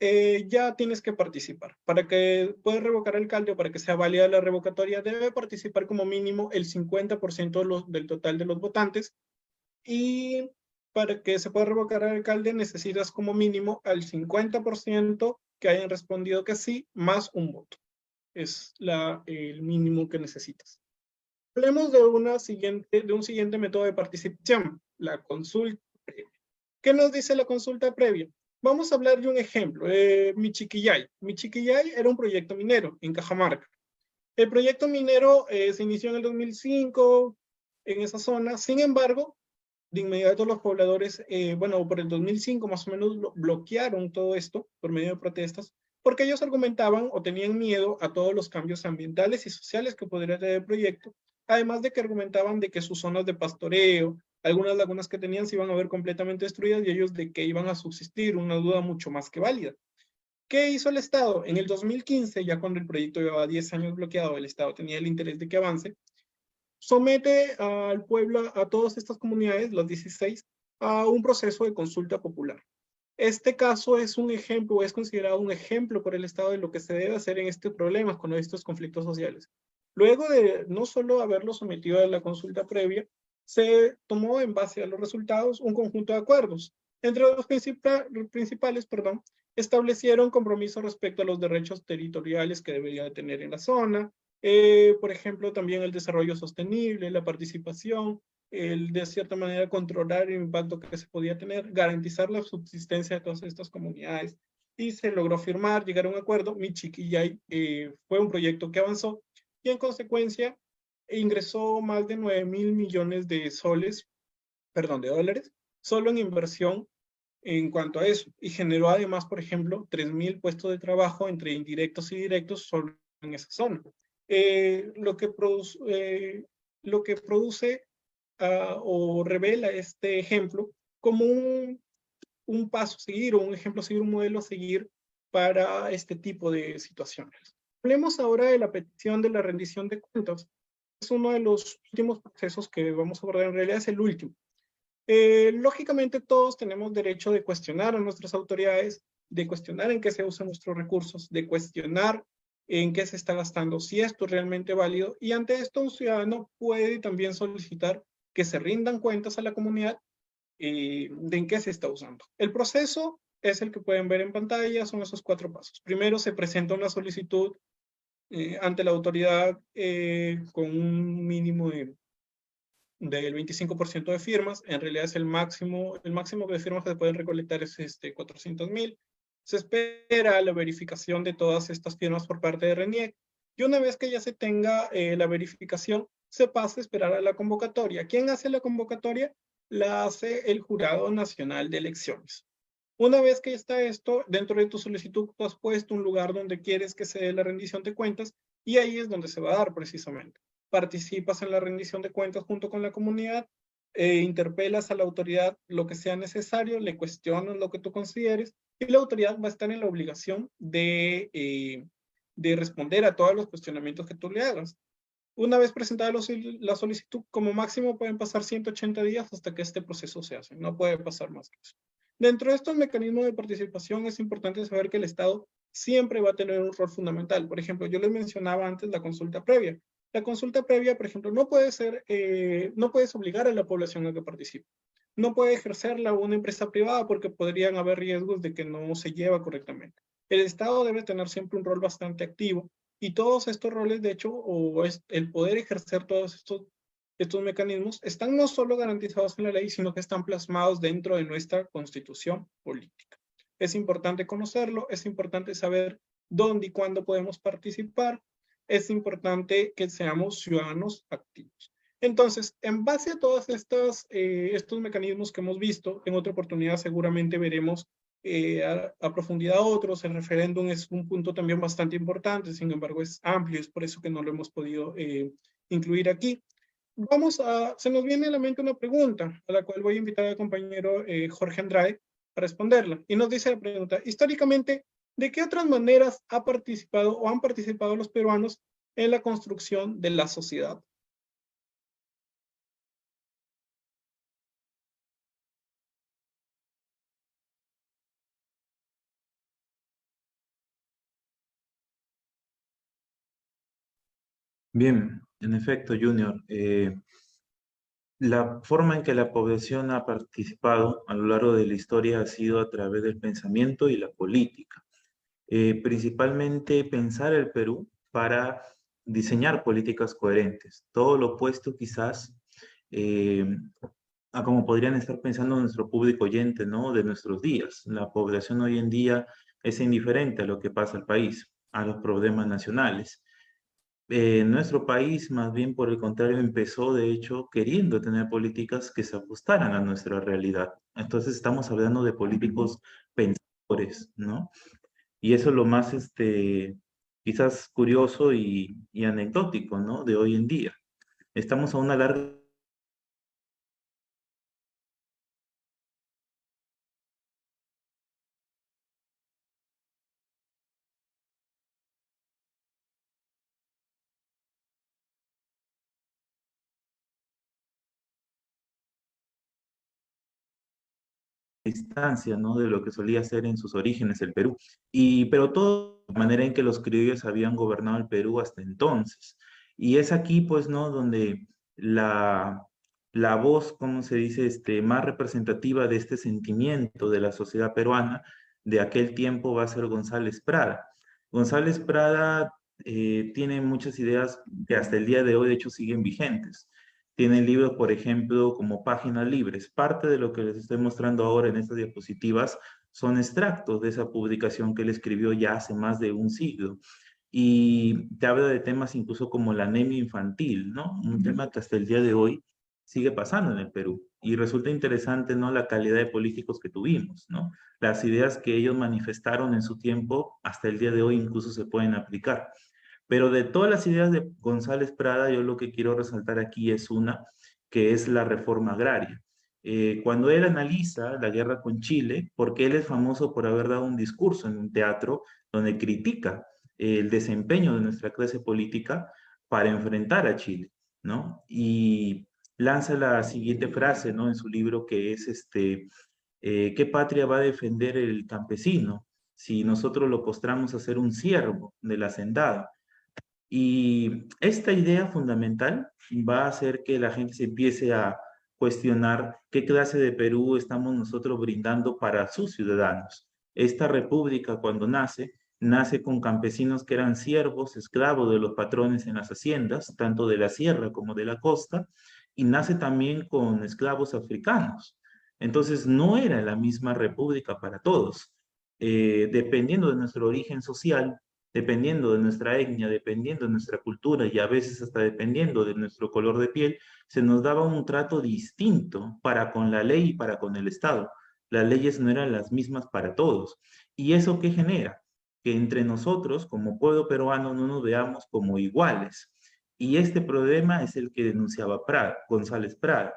ya tienes que participar. Para que puedas revocar al alcalde o para que sea válida la revocatoria, debe participar como mínimo el 50% del total de los votantes. Y para que se pueda revocar al alcalde necesitas como mínimo al 50% que hayan respondido que sí, más un voto. Es el mínimo que necesitas. Hablemos de un siguiente método de participación, la consulta previa. ¿Qué nos dice la consulta previa? Vamos a hablar de un ejemplo, Michiquillay. Michiquillay era un proyecto minero en Cajamarca. El proyecto minero se inició en el 2005 en esa zona. Sin embargo, de inmediato los pobladores, por el 2005 más o menos bloquearon todo esto por medio de protestas, porque ellos argumentaban o tenían miedo a todos los cambios ambientales y sociales que podría tener el proyecto, además de que argumentaban de que sus zonas de pastoreo, algunas lagunas que tenían se iban a ver completamente destruidas y ellos de que iban a subsistir, una duda mucho más que válida. ¿Qué hizo el Estado? En el 2015, ya cuando el proyecto llevaba 10 años bloqueado, el Estado tenía el interés de que avance, somete al pueblo, a todas estas comunidades, las 16, a un proceso de consulta popular. Este caso es un ejemplo, es considerado un ejemplo por el Estado de lo que se debe hacer en este problema con estos conflictos sociales. Luego de no solo haberlo sometido a la consulta previa, se tomó en base a los resultados un conjunto de acuerdos. Entre los principales, establecieron compromisos respecto a los derechos territoriales que debería tener en la zona, por ejemplo, también el desarrollo sostenible, la participación, el de cierta manera controlar el impacto que se podía tener, garantizar la subsistencia de todas estas comunidades. Y se logró firmar, llegar a un acuerdo. Michiquillay fue un proyecto que avanzó y en consecuencia ingresó más de 9.000 millones de dólares, solo en inversión en cuanto a eso. Y generó además, por ejemplo, 3.000 puestos de trabajo entre indirectos y directos solo en esa zona. Lo que produce o revela este ejemplo como un paso a seguir o un ejemplo a seguir, un modelo a seguir para este tipo de situaciones. Hablemos ahora de la petición de la rendición de cuentas. Es uno de los últimos procesos que vamos a abordar, en realidad es el último. Lógicamente todos tenemos derecho de cuestionar a nuestras autoridades, de cuestionar en qué se usan nuestros recursos, de cuestionar en qué se está gastando, si esto es realmente válido, y ante esto un ciudadano puede también solicitar que se rindan cuentas a la comunidad de en qué se está usando. El proceso es el que pueden ver en pantalla, son esos 4 pasos. Primero se presenta una solicitud ante la autoridad con un mínimo del 25% de firmas. En realidad es el máximo de firmas que se pueden recolectar es 400.000. Se espera la verificación de todas estas firmas por parte de RENIEC y una vez que ya se tenga la verificación, se pasa a esperar a la convocatoria. ¿Quién hace la convocatoria? La hace el Jurado Nacional de Elecciones. Una vez que está esto, dentro de tu solicitud tú has puesto un lugar donde quieres que se dé la rendición de cuentas y ahí es donde se va a dar precisamente. Participas en la rendición de cuentas junto con la comunidad, interpelas a la autoridad lo que sea necesario, le cuestionas lo que tú consideres y la autoridad va a estar en la obligación de responder a todos los cuestionamientos que tú le hagas. Una vez presentada la solicitud, como máximo pueden pasar 180 días hasta que este proceso se hace. No puede pasar más que eso. Dentro de estos mecanismos de participación es importante saber que el Estado siempre va a tener un rol fundamental. Por ejemplo, yo les mencionaba antes la consulta previa. La consulta previa, por ejemplo, no puedes obligar a la población a que participe. No puede ejercerla una empresa privada porque podrían haber riesgos de que no se lleva correctamente. El Estado debe tener siempre un rol bastante activo y todos estos roles, de hecho, o es el poder ejercer todos estos estos mecanismos están no solo garantizados en la ley, sino que están plasmados dentro de nuestra constitución política. Es importante conocerlo, es importante saber dónde y cuándo podemos participar, es importante que seamos ciudadanos activos. Entonces, en base a todos estos mecanismos que hemos visto, en otra oportunidad seguramente veremos a profundidad otros. El referéndum es un punto también bastante importante, sin embargo es amplio, es por eso que no lo hemos podido incluir aquí. Se nos viene a la mente una pregunta, a la cual voy a invitar al compañero Jorge Andrade a responderla. Y nos dice la pregunta: históricamente, ¿de qué otras maneras ha participado o han participado los peruanos en la construcción de la sociedad? Bien, en efecto, Junior, la forma en que la población ha participado a lo largo de la historia ha sido a través del pensamiento y la política. Principalmente pensar el Perú para diseñar políticas coherentes. Todo lo opuesto quizás eh, a como podrían estar pensando nuestro público oyente, ¿no? De nuestros días. La población hoy en día es indiferente a lo que pasa al país, a los problemas nacionales. Nuestro país, más bien por el contrario, empezó de hecho queriendo tener políticas que se ajustaran a nuestra realidad. Entonces estamos hablando de políticos pensadores, ¿no? Y eso es lo más, quizás curioso y anecdótico, ¿no? De hoy en día. Estamos a una larga distancia, ¿no? De lo que solía ser en sus orígenes el Perú. Pero todo de manera en que los criollos habían gobernado el Perú hasta entonces. Y es aquí, pues, ¿no? Donde la voz, ¿cómo se dice? Más representativa de este sentimiento de la sociedad peruana de aquel tiempo va a ser González Prada. González Prada tiene muchas ideas que hasta el día de hoy, de hecho, siguen vigentes. Tienen libros, por ejemplo, como Páginas Libres. Parte de lo que les estoy mostrando ahora en estas diapositivas son extractos de esa publicación que él escribió ya hace más de un siglo. Y te habla de temas incluso como la anemia infantil, ¿no? Un tema que hasta el día de hoy sigue pasando en el Perú. Y resulta interesante, ¿no? La calidad de políticos que tuvimos, ¿no? Las ideas que ellos manifestaron en su tiempo, hasta el día de hoy incluso se pueden aplicar. Pero de todas las ideas de González Prada, yo lo que quiero resaltar aquí es una, que es la reforma agraria. Cuando él analiza la guerra con Chile, porque él es famoso por haber dado un discurso en un teatro donde critica el desempeño de nuestra clase política para enfrentar a Chile, ¿no? Y lanza la siguiente frase, ¿no? En su libro que es, ¿qué patria va a defender el campesino si nosotros lo postramos a ser un siervo del hacendado? Y esta idea fundamental va a hacer que la gente se empiece a cuestionar qué clase de Perú estamos nosotros brindando para sus ciudadanos. Esta república, cuando nace, nace con campesinos que eran siervos, esclavos de los patrones en las haciendas, tanto de la sierra como de la costa, y nace también con esclavos africanos. Entonces, no era la misma república para todos. Dependiendo de nuestro origen social, dependiendo de nuestra etnia, dependiendo de nuestra cultura y a veces hasta dependiendo de nuestro color de piel, se nos daba un trato distinto para con la ley y para con el Estado. Las leyes no eran las mismas para todos. ¿Y eso qué genera? Que entre nosotros, como pueblo peruano, no nos veamos como iguales. Y este problema es el que denunciaba Prada, González Prada.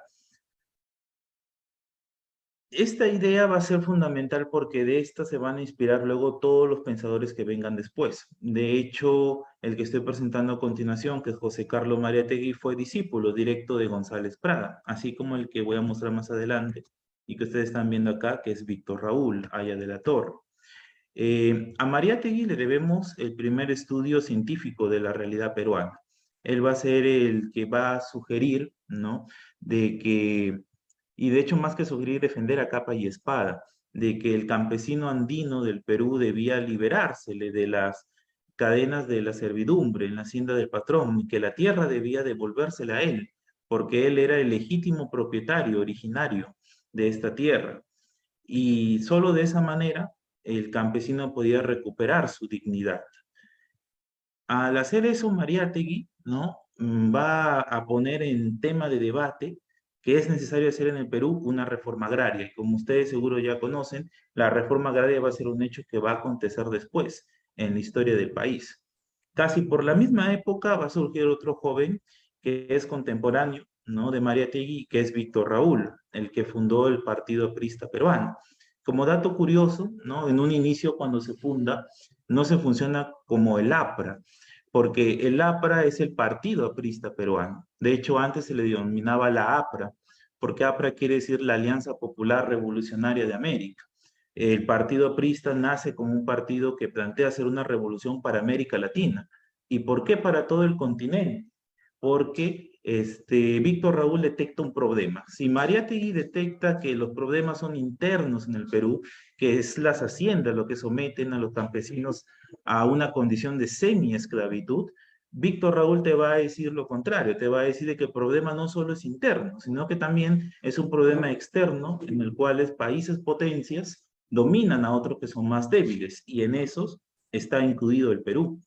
Esta idea va a ser fundamental porque de esta se van a inspirar luego todos los pensadores que vengan después. De hecho, el que estoy presentando a continuación, que es José Carlos Mariátegui, fue discípulo directo de González Prada, así como el que voy a mostrar más adelante y que ustedes están viendo acá, que es Víctor Raúl Haya de la Torre. A Mariátegui le debemos el primer estudio científico de la realidad peruana. Él va a ser el que va a sugerir, ¿no? De que y de hecho más que sugerir defender a capa y espada, de que el campesino andino del Perú debía liberársele de las cadenas de la servidumbre en la hacienda del patrón y que la tierra debía devolvérsela a él, porque él era el legítimo propietario originario de esta tierra. Y solo de esa manera el campesino podía recuperar su dignidad. Al hacer eso, Mariátegui, ¿no? Va a poner en tema de debate que es necesario hacer en el Perú una reforma agraria. Y como ustedes seguro ya conocen, la reforma agraria va a ser un hecho que va a acontecer después en la historia del país. Casi por la misma época va a surgir otro joven que es contemporáneo, ¿no? de Mariátegui, que es Víctor Raúl, el que fundó el Partido Aprista Peruano. Como dato curioso, ¿no? En un inicio cuando se funda, no se funciona como el APRA, porque el APRA es el Partido Aprista Peruano. De hecho, antes se le denominaba la APRA, porque APRA quiere decir la Alianza Popular Revolucionaria de América. El Partido Aprista nace como un partido que plantea hacer una revolución para América Latina. ¿Y por qué para todo el continente? Porque Víctor Raúl detecta un problema. Si Mariátegui detecta que los problemas son internos en el Perú, que es las haciendas lo que someten a los campesinos a una condición de semi-esclavitud, Víctor Raúl te va a decir lo contrario, te va a decir de que el problema no solo es interno, sino que también es un problema externo en el cual países potencias dominan a otros que son más débiles, y en esos está incluido el Perú.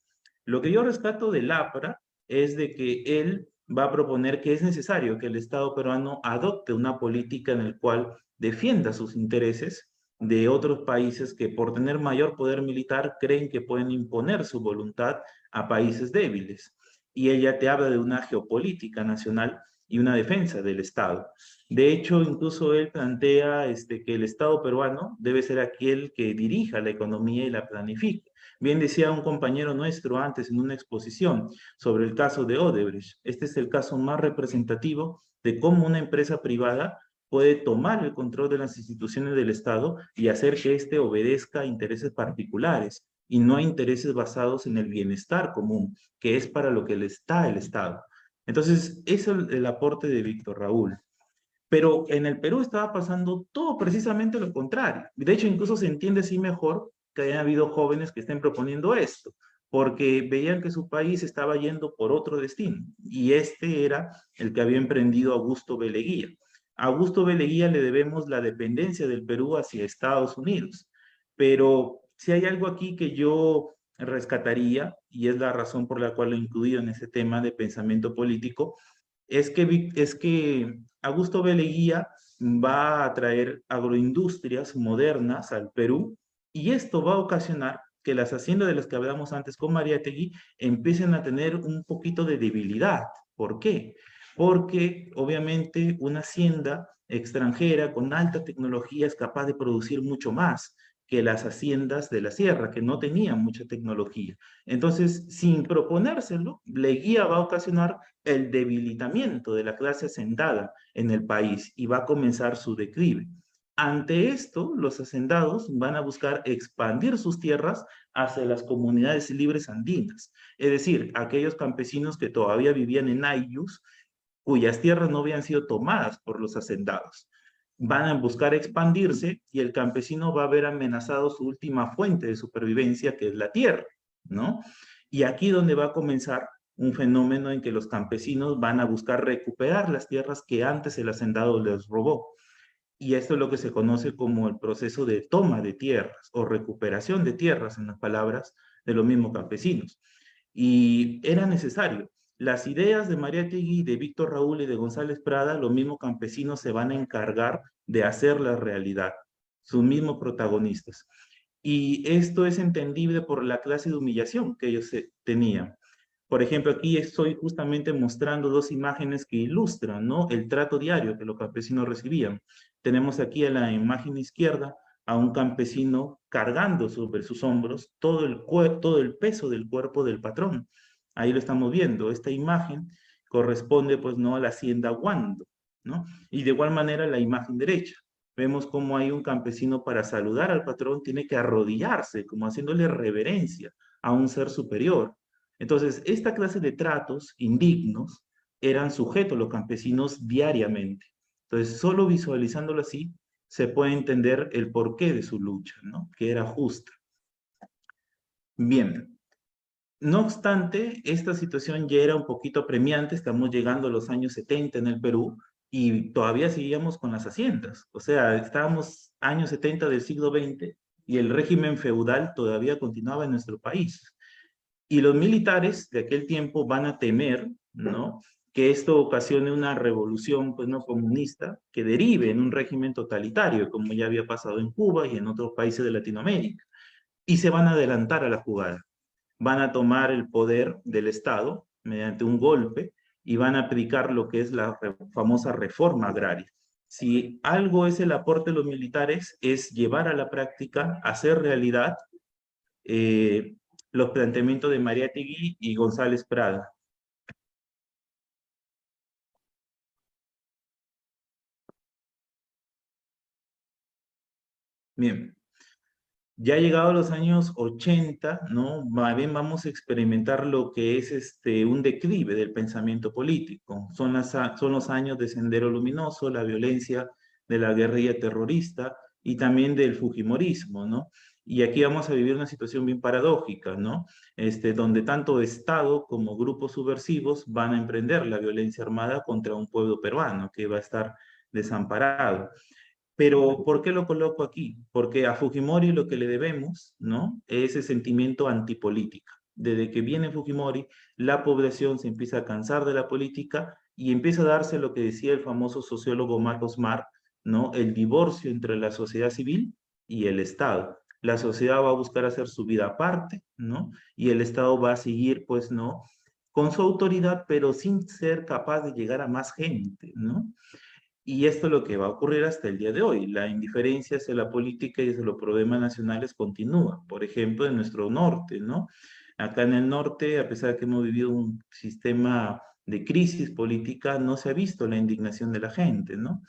Lo que yo rescato del APRA es de que él va a proponer que es necesario que el Estado peruano adopte una política en la cual defienda sus intereses de otros países que por tener mayor poder militar creen que pueden imponer su voluntad a países débiles. Y ella te habla de una geopolítica nacional y una defensa del Estado. De hecho, incluso él plantea que el Estado peruano debe ser aquel que dirija la economía y la planifique. Bien decía un compañero nuestro antes en una exposición sobre el caso de Odebrecht. Este es el caso más representativo de cómo una empresa privada puede tomar el control de las instituciones del Estado y hacer que éste obedezca a intereses particulares y no a intereses basados en el bienestar común, que es para lo que está el Estado. Entonces, eso es el aporte de Víctor Raúl. Pero en el Perú estaba pasando todo precisamente lo contrario. De hecho, incluso se entiende así mejor que hayan habido jóvenes que estén proponiendo esto, porque veían que su país estaba yendo por otro destino, y este era el que había emprendido Augusto B. Leguía. A Augusto B. Leguía le debemos la dependencia del Perú hacia Estados Unidos, pero si hay algo aquí que yo rescataría, y es la razón por la cual lo he incluido en ese tema de pensamiento político, es que Augusto B. Leguía va a traer agroindustrias modernas al Perú, y esto va a ocasionar que las haciendas de las que hablamos antes con Mariátegui empiecen a tener un poquito de debilidad. ¿Por qué? Porque obviamente una hacienda extranjera con alta tecnología es capaz de producir mucho más que las haciendas de la sierra, que no tenían mucha tecnología. Entonces, sin proponérselo, Leguía va a ocasionar el debilitamiento de la clase hacendada en el país y va a comenzar su declive. Ante esto, los hacendados van a buscar expandir sus tierras hacia las comunidades libres andinas, es decir, aquellos campesinos que todavía vivían en ayllus, cuyas tierras no habían sido tomadas por los hacendados. Van a buscar expandirse y el campesino va a ver amenazado su última fuente de supervivencia, que es la tierra, ¿no? Y aquí donde va a comenzar un fenómeno en que los campesinos van a buscar recuperar las tierras que antes el hacendado les robó. Y esto es lo que se conoce como el proceso de toma de tierras o recuperación de tierras, en las palabras de los mismos campesinos. Y era necesario. Las ideas de Mariátegui, de Víctor Raúl y de González Prada, los mismos campesinos se van a encargar de hacer la realidad, sus mismos protagonistas. Y esto es entendible por la clase de humillación que ellos tenían. Por ejemplo, aquí estoy justamente mostrando dos imágenes que ilustran, ¿no?, el trato diario que los campesinos recibían. Tenemos aquí en la imagen izquierda a un campesino cargando sobre sus hombros todo el peso del cuerpo del patrón. Ahí lo estamos viendo. Esta imagen corresponde, pues, no a la hacienda Guando, ¿no? Y de igual manera la imagen derecha. Vemos cómo hay un campesino para saludar al patrón, tiene que arrodillarse, como haciéndole reverencia a un ser superior. Entonces, esta clase de tratos indignos eran sujetos los campesinos diariamente. Entonces, solo visualizándolo así, se puede entender el porqué de su lucha, ¿no?, que era justa. Bien, No obstante, esta situación ya era un poquito apremiante, estamos llegando a los años 70 en el Perú y todavía seguíamos con las haciendas. O sea, estábamos años 70 del siglo XX y el régimen feudal todavía continuaba en nuestro país. Y los militares de aquel tiempo van a temer, ¿no?, que esto ocasione una revolución, pues, no comunista, que derive en un régimen totalitario, como ya había pasado en Cuba y en otros países de Latinoamérica. Y se van a adelantar a la jugada. Van a tomar el poder del Estado mediante un golpe y van a aplicar lo que es la famosa reforma agraria. Si algo es el aporte de los militares, es llevar a la práctica, hacer realidad eh, los planteamientos de Mariátegui y González Prada. Bien, ya llegados los años 80, ¿no? Más bien vamos a experimentar lo que es un declive del pensamiento político. Son los años de Sendero Luminoso, la violencia de la guerrilla terrorista y también del fujimorismo, ¿no? Y aquí vamos a vivir una situación bien paradójica, ¿no? Donde tanto Estado como grupos subversivos van a emprender la violencia armada contra un pueblo peruano que va a estar desamparado. Pero, ¿por qué lo coloco aquí? Porque a Fujimori lo que le debemos, ¿no?, es ese sentimiento antipolítica. Desde que viene Fujimori, la población se empieza a cansar de la política y empieza a darse lo que decía el famoso sociólogo Marcos Marr, ¿no?, el divorcio entre la sociedad civil y el Estado. La sociedad va a buscar hacer su vida aparte, ¿no? Y el Estado va a seguir, pues, ¿no?, con su autoridad, pero sin ser capaz de llegar a más gente, ¿no? Y esto es lo que va a ocurrir hasta el día de hoy. La indiferencia hacia la política y hacia los problemas nacionales continúa. Por ejemplo, en nuestro norte, ¿no? Acá en el norte, a pesar de que hemos vivido un sistema de crisis política, no se ha visto la indignación de la gente, ¿no?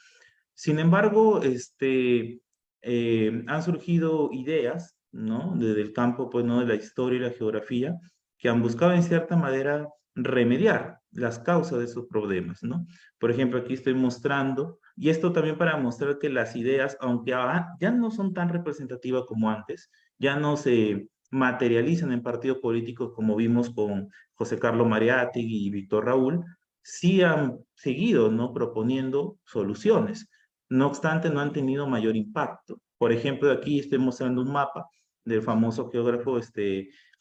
Sin embargo, han surgido ideas, ¿no?, desde el campo, pues, ¿no?, de la historia y la geografía, que han buscado en cierta manera remediar las causas de esos problemas, ¿no? Por ejemplo, aquí estoy mostrando, y esto también para mostrar que las ideas, aunque ya no son tan representativas como antes, ya no se materializan en partidos políticos como vimos con José Carlos Mariátegui y Víctor Raúl, sí han seguido, ¿no?, proponiendo soluciones. No obstante, no han tenido mayor impacto. Por ejemplo, aquí estoy mostrando un mapa del famoso geógrafo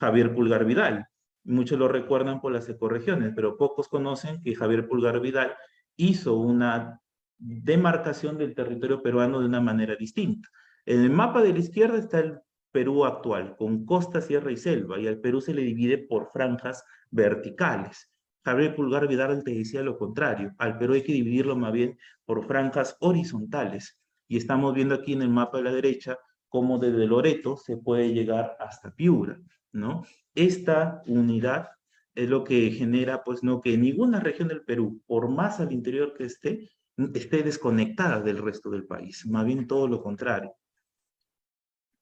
Javier Pulgar Vidal. Muchos lo recuerdan por las ecorregiones, pero pocos conocen que Javier Pulgar Vidal hizo una demarcación del territorio peruano de una manera distinta. En el mapa de la izquierda está el Perú actual, con costa, sierra y selva, y al Perú se le divide por franjas verticales. Javier Pulgar Vidal te decía lo contrario, al Perú hay que dividirlo más bien por franjas horizontales. Y estamos viendo aquí en el mapa de la derecha cómo desde Loreto se puede llegar hasta Piura, ¿no? Esta unidad es lo que genera, pues, no, que ninguna región del Perú, por más al interior que esté desconectada del resto del país, más bien todo lo contrario.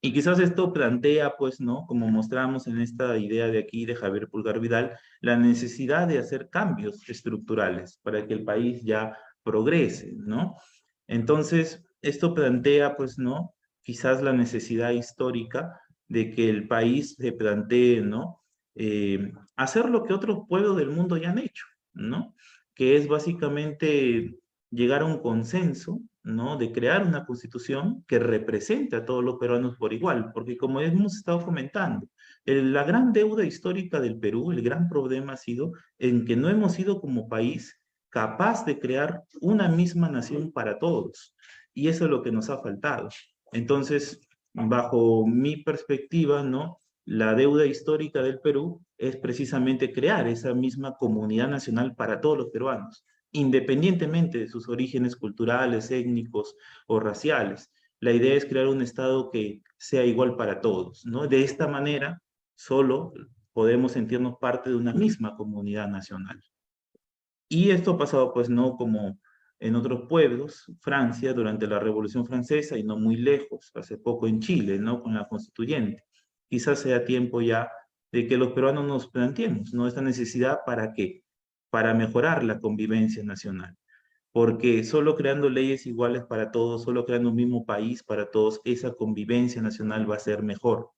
Y quizás esto plantea, pues, ¿no?, como mostramos en esta idea de aquí de Javier Pulgar Vidal, la necesidad de hacer cambios estructurales para que el país ya progrese, ¿no? Entonces, esto plantea, pues, ¿no?, quizás la necesidad histórica de que el país se plantee, ¿no?, hacer lo que otros pueblos del mundo ya han hecho, ¿no? Que es básicamente llegar a un consenso, ¿no?, de crear una constitución que represente a todos los peruanos por igual, porque como hemos estado comentando, la gran deuda histórica del Perú, el gran problema ha sido en que no hemos sido como país capaz de crear una misma nación para todos, y eso es lo que nos ha faltado. Entonces, bajo mi perspectiva, ¿no?, la deuda histórica del Perú es precisamente crear esa misma comunidad nacional para todos los peruanos, independientemente de sus orígenes culturales, étnicos o raciales. La idea es crear un Estado que sea igual para todos, ¿no? De esta manera, solo podemos sentirnos parte de una misma comunidad nacional. Y esto ha pasado, pues, no como en otros pueblos, Francia, durante la Revolución Francesa, y no muy lejos, hace poco en Chile, ¿no?, con la Constituyente. Quizás sea tiempo ya de que los peruanos nos planteemos, ¿no?, esta necesidad. ¿Para qué? Para mejorar la convivencia nacional. Porque solo creando leyes iguales para todos, solo creando un mismo país para todos, esa convivencia nacional va a ser mejor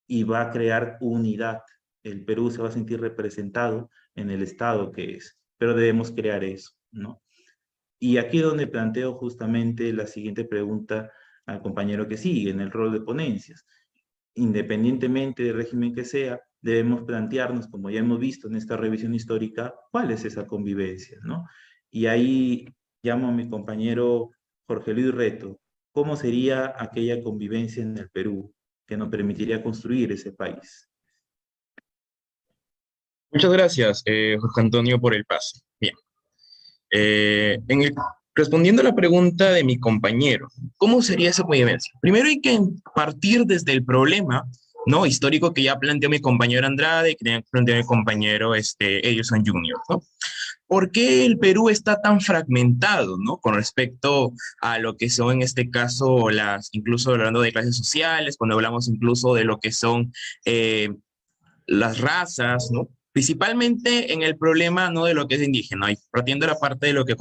y va a crear unidad, el Perú se va a sentir representado en el Estado que es, pero debemos crear eso, ¿no? Y aquí es donde planteo justamente la siguiente pregunta al compañero que sigue, en el rol de ponencias. Independientemente del régimen que sea, debemos plantearnos, como ya hemos visto en esta revisión histórica, cuál es esa convivencia, ¿no? Y ahí llamo a mi compañero Jorge Luis Reto, ¿cómo sería aquella convivencia en el Perú que nos permitiría construir ese país? Muchas gracias, Jorge Antonio, por el paso. Bien. Respondiendo a la pregunta de mi compañero, ¿cómo sería esa convivencia? Primero hay que partir desde el problema, ¿no?, histórico que ya planteó mi compañero Andrade, que ya planteó mi compañero Edison Jr., ¿no? ¿Por qué el Perú está tan fragmentado, ¿no?, con respecto a lo que son, en este caso, incluso hablando de clases sociales, cuando hablamos incluso de lo que son las razas, ¿no? Principalmente en el problema, ¿no?, de lo que es indígena, y partiendo de la parte de lo que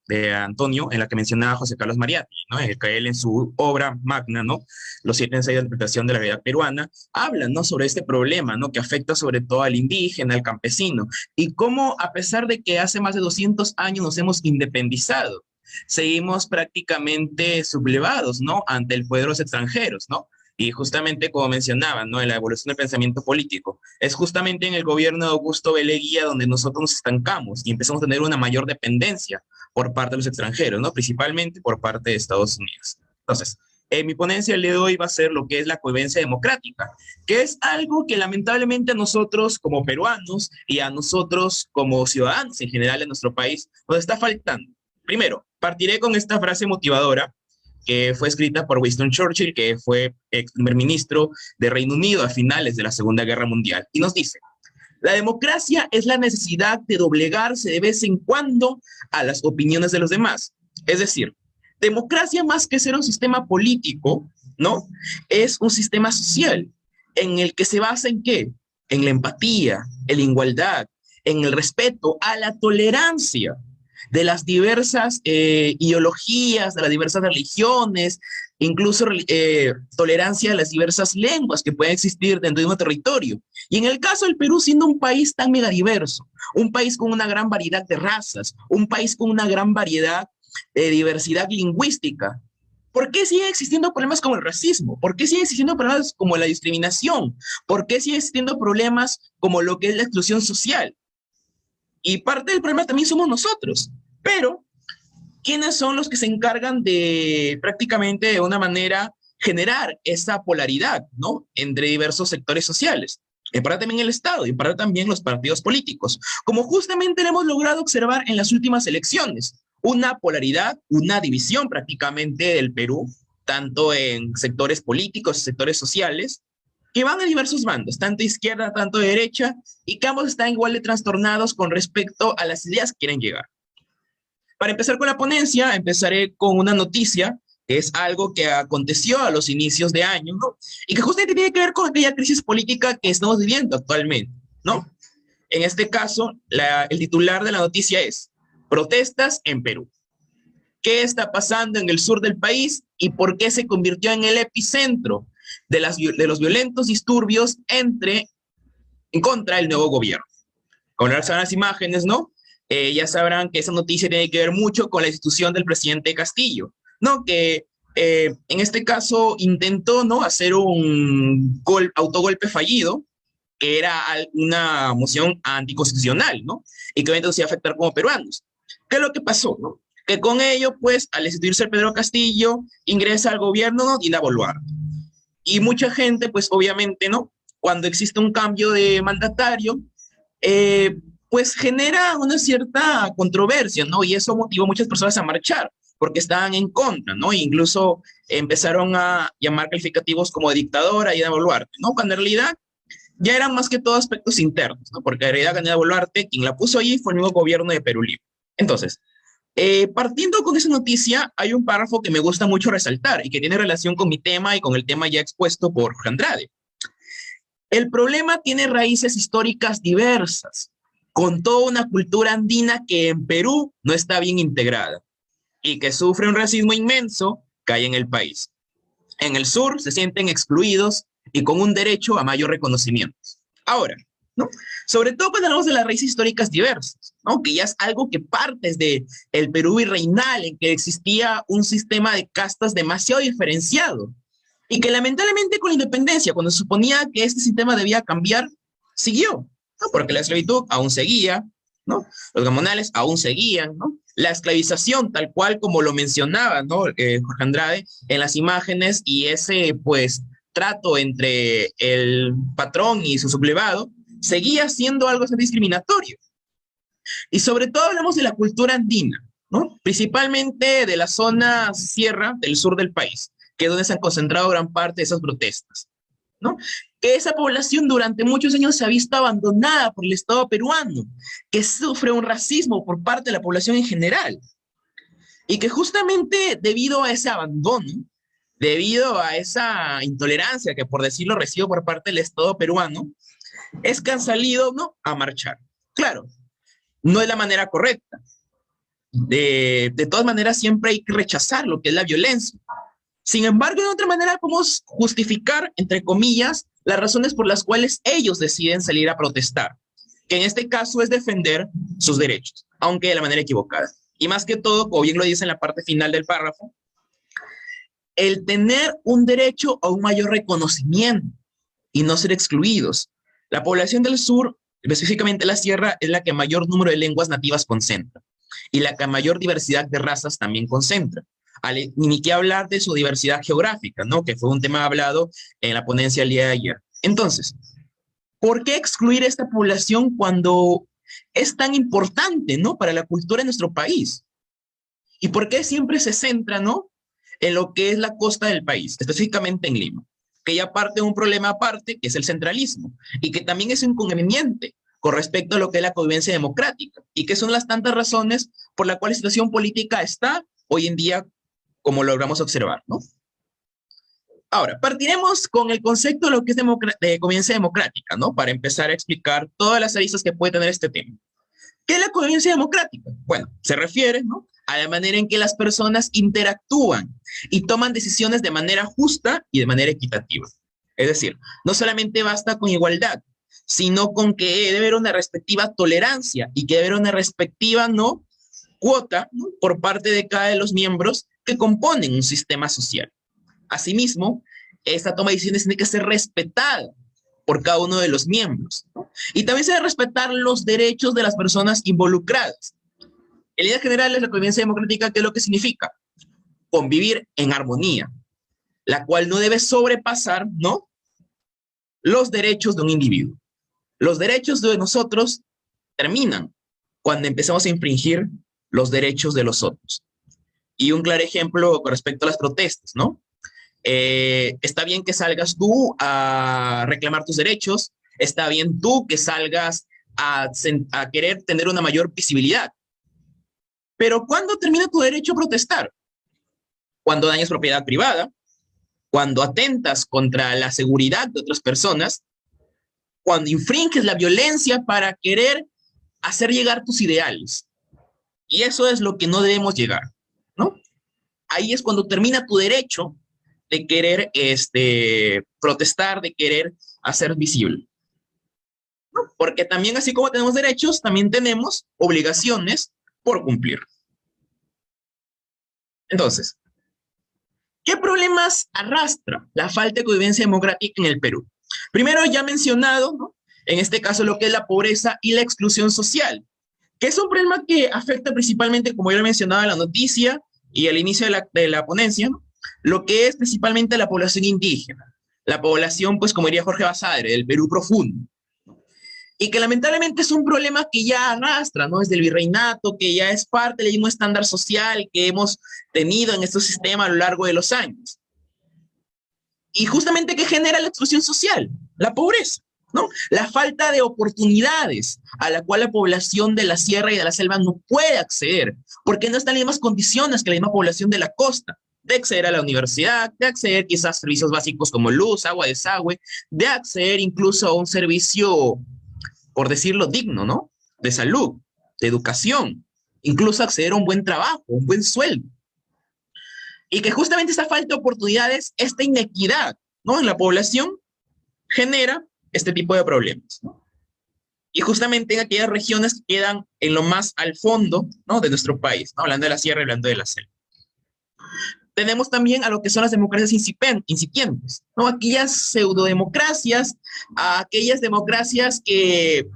de Antonio, en la que mencionaba José Carlos Mariatti, ¿no?, en el que él en su obra magna, ¿no?, Los 7 ensayos de interpretación de la realidad peruana, habla, ¿no?, sobre este problema, ¿no?, que afecta sobre todo al indígena, al campesino, y cómo, a pesar de que hace más de 200 años nos hemos independizado, seguimos prácticamente sublevados, ¿no?, ante el poder de los extranjeros, ¿no? Y justamente como mencionaban, ¿no?, en la evolución del pensamiento político, es justamente en el gobierno de Augusto B. Leguía donde nosotros nos estancamos y empezamos a tener una mayor dependencia por parte de los extranjeros, ¿no?, principalmente por parte de Estados Unidos. Entonces, mi ponencia el día de hoy va a ser lo que es la convivencia democrática, que es algo que lamentablemente a nosotros como peruanos y a nosotros como ciudadanos en general en nuestro país nos está faltando. Primero, partiré con esta frase motivadora que fue escrita por Winston Churchill, que fue ex primer ministro de Reino Unido a finales de la Segunda Guerra Mundial, y nos dice: la democracia es la necesidad de doblegarse de vez en cuando a las opiniones de los demás. Es decir, democracia, más que ser un sistema político, ¿no?, es un sistema social en el que se basa ¿en qué? En la empatía, en la igualdad, en el respeto, a la tolerancia de las diversas ideologías, de las diversas religiones, incluso tolerancia a las diversas lenguas que pueden existir dentro de un territorio. Y en el caso del Perú, siendo un país tan megadiverso, un país con una gran variedad de razas, un país con una gran variedad de diversidad lingüística, ¿por qué siguen existiendo problemas como el racismo? ¿Por qué siguen existiendo problemas como la discriminación? ¿Por qué siguen existiendo problemas como lo que es la exclusión social? Y parte del problema también somos nosotros. Pero, ¿quiénes son los que se encargan de prácticamente de una manera generar esa polaridad, ¿no?, entre diversos sectores sociales? En parte también el Estado y en parte también los partidos políticos, como justamente lo hemos logrado observar en las últimas elecciones. Una polaridad, una división prácticamente del Perú, tanto en sectores políticos, sectores sociales, que van a diversos bandos, tanto izquierda, tanto derecha, y que ambos están igual de trastornados con respecto a las ideas que quieren llegar. Para empezar con la ponencia, empezaré con una noticia, que es algo que aconteció a los inicios de año, ¿no?, y que justamente tiene que ver con aquella crisis política que estamos viviendo actualmente, ¿no? En este caso, el titular de la noticia es: protestas en Perú. ¿Qué está pasando en el sur del país y por qué se convirtió en el epicentro de los violentos disturbios en contra del nuevo gobierno? Con las imágenes, ¿no? Ya sabrán que esa noticia tiene que ver mucho con la institución del presidente Castillo, ¿no?, que en este caso intentó, ¿no?, hacer un autogolpe fallido, que era una moción anticonstitucional, ¿no?, y que obviamente nos iba a afectar como peruanos. ¿Qué es lo que pasó, no? Que con ello, pues, al instituirse Pedro Castillo, ingresa al gobierno, ¿no?, Dina Boluarte. Y mucha gente, pues, obviamente, ¿no?, cuando existe un cambio de mandatario, pues genera una cierta controversia, ¿no? Y eso motivó a muchas personas a marchar, porque estaban en contra, ¿no? E incluso empezaron a llamar calificativos como de dictadora y Dina Boluarte, ¿no? Cuando en realidad ya eran más que todo aspectos internos, ¿no? Porque en realidad Dina Boluarte, quien la puso allí, fue el nuevo gobierno de Perú Libre. Entonces, partiendo con esa noticia, hay un párrafo que me gusta mucho resaltar y que tiene relación con mi tema y con el tema ya expuesto por Andrade. El problema tiene raíces históricas diversas, con toda una cultura andina que en Perú no está bien integrada y que sufre un racismo inmenso que hay en el país. En el sur se sienten excluidos y con un derecho a mayor reconocimiento. Ahora, ¿no? Sobre todo cuando hablamos de las raíces históricas diversas, ¿no? Que ya es algo que parte desde el Perú virreinal, en que existía un sistema de castas demasiado diferenciado, y que lamentablemente con la independencia, cuando se suponía que este sistema debía cambiar, siguió, ¿no? Porque la esclavitud aún seguía, ¿no? Los gamonales aún seguían, ¿no? La esclavización, tal cual como lo mencionaba, ¿no? Jorge Andrade, en las imágenes, y ese, pues, trato entre el patrón y su sublevado, seguía siendo algo discriminatorio. Y sobre todo hablamos de la cultura andina, ¿no? Principalmente de la zona sierra del sur del país, que es donde se han concentrado gran parte de esas protestas, ¿no? Que esa población durante muchos años se ha visto abandonada por el Estado peruano, que sufre un racismo por parte de la población en general, y que justamente debido a ese abandono, debido a esa intolerancia que, por decirlo, recibo por parte del Estado peruano, es que han salido, ¿no?, a marchar. Claro, no es la manera correcta. De todas maneras, siempre hay que rechazar lo que es la violencia. Sin embargo, de otra manera podemos justificar, entre comillas, las razones por las cuales ellos deciden salir a protestar, que en este caso es defender sus derechos, aunque de la manera equivocada. Y más que todo, como bien lo dice en la parte final del párrafo, el tener un derecho a un mayor reconocimiento y no ser excluidos. La población del sur, específicamente la sierra, es la que mayor número de lenguas nativas concentra y la que mayor diversidad de razas también concentra. Ni que hablar de su diversidad geográfica, ¿no? Que fue un tema hablado en la ponencia el día de ayer. Entonces, ¿por qué excluir a esta población cuando es tan importante, ¿no?, para la cultura de nuestro país? ¿Y por qué siempre se centra, ¿no?, en lo que es la costa del país, específicamente en Lima? Que ya parte de un problema aparte, que es el centralismo, y que también es inconveniente con respecto a lo que es la convivencia democrática, y que son las tantas razones por las cuales la situación política está hoy en día como logramos observar, ¿no? Ahora, partiremos con el concepto de lo que es de convivencia democrática, ¿no? Para empezar a explicar todas las aristas que puede tener este tema. ¿Qué es la convivencia democrática? Bueno, se refiere, ¿no?, a la manera en que las personas interactúan y toman decisiones de manera justa y de manera equitativa. Es decir, no solamente basta con igualdad, sino con que debe haber una respectiva tolerancia y que debe haber una respectiva, ¿no?, cuota, ¿no?, por parte de cada de los miembros que componen un sistema social. Asimismo, esta toma de decisiones tiene que ser respetada por cada uno de los miembros, ¿no? Y también se debe respetar los derechos de las personas involucradas. En líneas generales, la convivencia democrática, ¿qué es lo que significa? Convivir en armonía, la cual no debe sobrepasar, ¿no?, los derechos de un individuo. Los derechos de nosotros terminan cuando empezamos a infringir los derechos de los otros. Y un claro ejemplo con respecto a las protestas, ¿no? Está bien que salgas tú a reclamar tus derechos, está bien tú que salgas a querer tener una mayor visibilidad, pero ¿cuándo termina tu derecho a protestar? Cuando dañas propiedad privada, cuando atentas contra la seguridad de otras personas, cuando infringes la violencia para querer hacer llegar tus ideales. Y eso es lo que no debemos llegar, ¿no? Ahí es cuando termina tu derecho de querer protestar, de querer hacer visible, ¿no? Porque también, así como tenemos derechos, también tenemos obligaciones por cumplir. Entonces, ¿qué problemas arrastra la falta de convivencia democrática en el Perú? Primero, ya mencionado, ¿no?, en este caso lo que es la pobreza y la exclusión social, que es un problema que afecta principalmente, como ya lo mencionaba en la noticia y al inicio de la ponencia, ¿no?, lo que es principalmente la población indígena, la población, pues como diría Jorge Basadre, del Perú profundo, y que lamentablemente es un problema que ya arrastra, ¿no?, desde el virreinato, que ya es parte del mismo estándar social que hemos tenido en estos sistemas a lo largo de los años. Y justamente, ¿qué genera la exclusión social? La pobreza, ¿no? La falta de oportunidades a la cual la población de la sierra y de la selva no puede acceder, porque no están en las mismas condiciones que la misma población de la costa, de acceder a la universidad, de acceder quizás a servicios básicos como luz, agua, desagüe, de acceder incluso a un servicio, por decirlo, digno, ¿no?, de salud, de educación, incluso acceder a un buen trabajo, un buen sueldo. Y que justamente esta falta de oportunidades, esta inequidad, ¿no?, en la población genera este tipo de problemas, ¿no? Y justamente en aquellas regiones que quedan en lo más al fondo, ¿no?, de nuestro país, ¿no?, hablando de la sierra y hablando de la selva. Tenemos también a lo que son las democracias incipientes, ¿no? Aquellas pseudodemocracias, aquellas democracias que,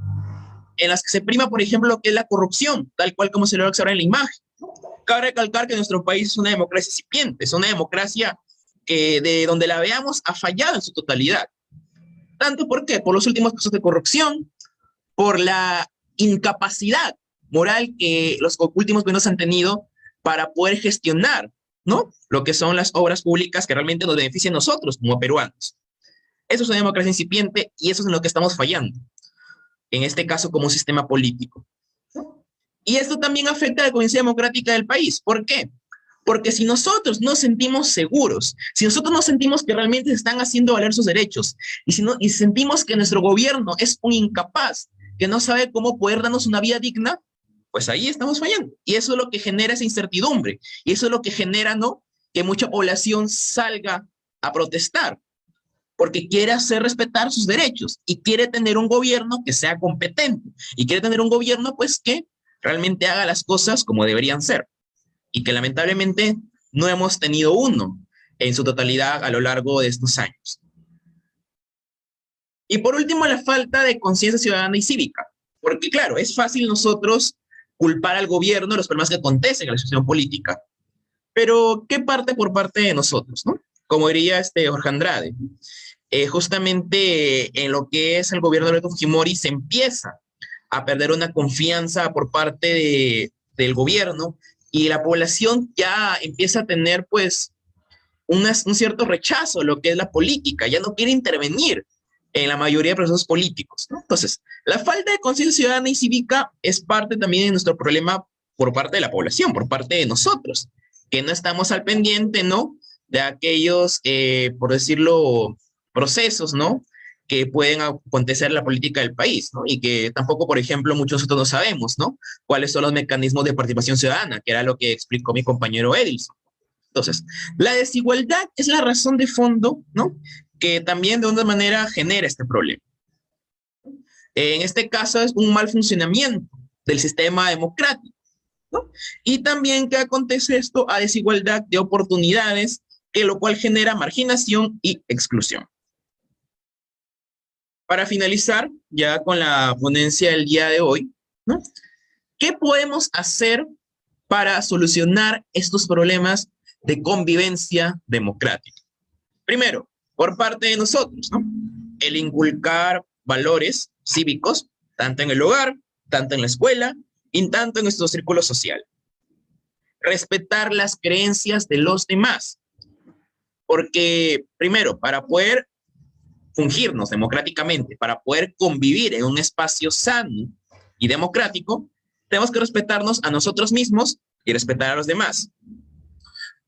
en las que se prima, por ejemplo, lo que es la corrupción, tal cual como se lo observa en la imagen. Cabe recalcar que nuestro país es una democracia incipiente, es una democracia que de donde la veamos ha fallado en su totalidad. ¿Tanto por qué? Por los últimos casos de corrupción, por la incapacidad moral que los últimos gobiernos han tenido para poder gestionar, ¿no?, lo que son las obras públicas que realmente nos benefician a nosotros como peruanos. Eso es una democracia incipiente y eso es en lo que estamos fallando, en este caso como sistema político. Y esto también afecta a la convivencia democrática del país. ¿Por qué? Porque si nosotros nos sentimos seguros, si nosotros nos sentimos que realmente se están haciendo valer sus derechos, y sentimos que nuestro gobierno es un incapaz, que no sabe cómo poder darnos una vida digna, pues ahí estamos fallando. Y eso es lo que genera esa incertidumbre. Y eso es lo que genera, ¿no?, que mucha población salga a protestar, porque quiere hacer respetar sus derechos y quiere tener un gobierno que sea competente y quiere tener un gobierno, pues, que realmente haga las cosas como deberían ser y que lamentablemente no hemos tenido uno en su totalidad a lo largo de estos años. Y por último, la falta de conciencia ciudadana y cívica, porque claro, es fácil nosotros culpar al gobierno de los problemas que acontecen en la situación política, pero ¿qué parte por parte de nosotros, no? Como diría Jorge Andrade, justamente en lo que es el gobierno de Alberto Fujimori se empieza a perder una confianza por parte del gobierno y la población ya empieza a tener pues un cierto rechazo a lo que es la política, ya no quiere intervenir en la mayoría de procesos políticos, ¿no? Entonces, la falta de conciencia ciudadana y cívica es parte también de nuestro problema por parte de la población, por parte de nosotros, que no estamos al pendiente, ¿no?, de aquellos, por decirlo, procesos, ¿no?, que pueden acontecer en la política del país, ¿no? Y que tampoco, por ejemplo, muchos de nosotros no sabemos, ¿no?, cuáles son los mecanismos de participación ciudadana, que era lo que explicó mi compañero Edilson. Entonces, la desigualdad es la razón de fondo, ¿no?, que también de una manera genera este problema. En este caso es un mal funcionamiento del sistema democrático, ¿no? Y también que acontece esto a desigualdad de oportunidades, que lo cual genera marginación y exclusión. Para finalizar, ya con la ponencia del día de hoy, ¿no?, ¿qué podemos hacer para solucionar estos problemas de convivencia democrática? Primero, por parte de nosotros, ¿no?, el inculcar valores cívicos, tanto en el hogar, tanto en la escuela y tanto en nuestro círculo social. Respetar las creencias de los demás, porque primero, para poder fungirnos democráticamente, para poder convivir en un espacio sano y democrático, tenemos que respetarnos a nosotros mismos y respetar a los demás.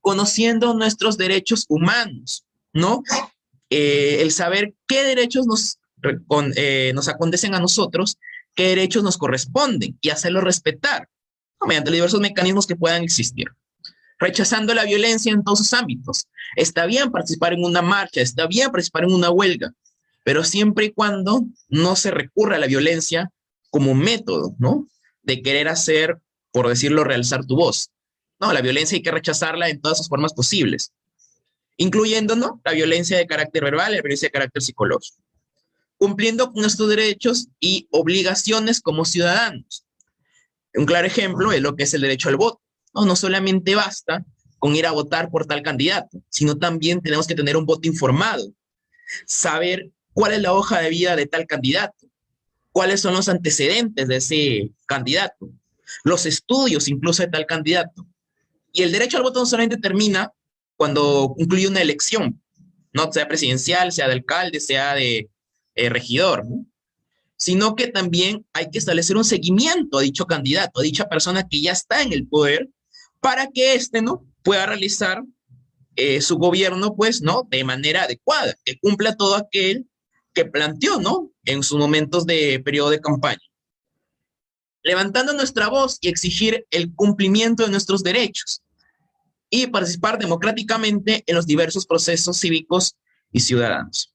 Conociendo nuestros derechos humanos, ¿no? El saber qué derechos nos acontecen a nosotros, qué derechos nos corresponden y hacerlos respetar, ¿no?, mediante los diversos mecanismos que puedan existir. Rechazando la violencia en todos sus ámbitos. Está bien participar en una marcha, está bien participar en una huelga, pero siempre y cuando no se recurra a la violencia como método, ¿no?, de querer hacer, por decirlo, realzar tu voz. No, la violencia hay que rechazarla en todas sus formas posibles, incluyendo, ¿no?, la violencia de carácter verbal y la violencia de carácter psicológico. Cumpliendo con nuestros derechos y obligaciones como ciudadanos. Un claro ejemplo es lo que es el derecho al voto. No solamente basta con ir a votar por tal candidato, sino también tenemos que tener un voto informado, saber cuál es la hoja de vida de tal candidato, cuáles son los antecedentes de ese candidato, los estudios incluso de tal candidato. Y el derecho al voto no solamente termina cuando concluye una elección, no sea presidencial, sea de alcalde, sea de regidor, ¿no?, sino que también hay que establecer un seguimiento a dicho candidato, a dicha persona que ya está en el poder, para que éste, ¿no?, pueda realizar su gobierno, pues, ¿no?, de manera adecuada, que cumpla todo aquel que planteó, ¿no?, en sus momentos de periodo de campaña. Levantando nuestra voz y exigir el cumplimiento de nuestros derechos y participar democráticamente en los diversos procesos cívicos y ciudadanos.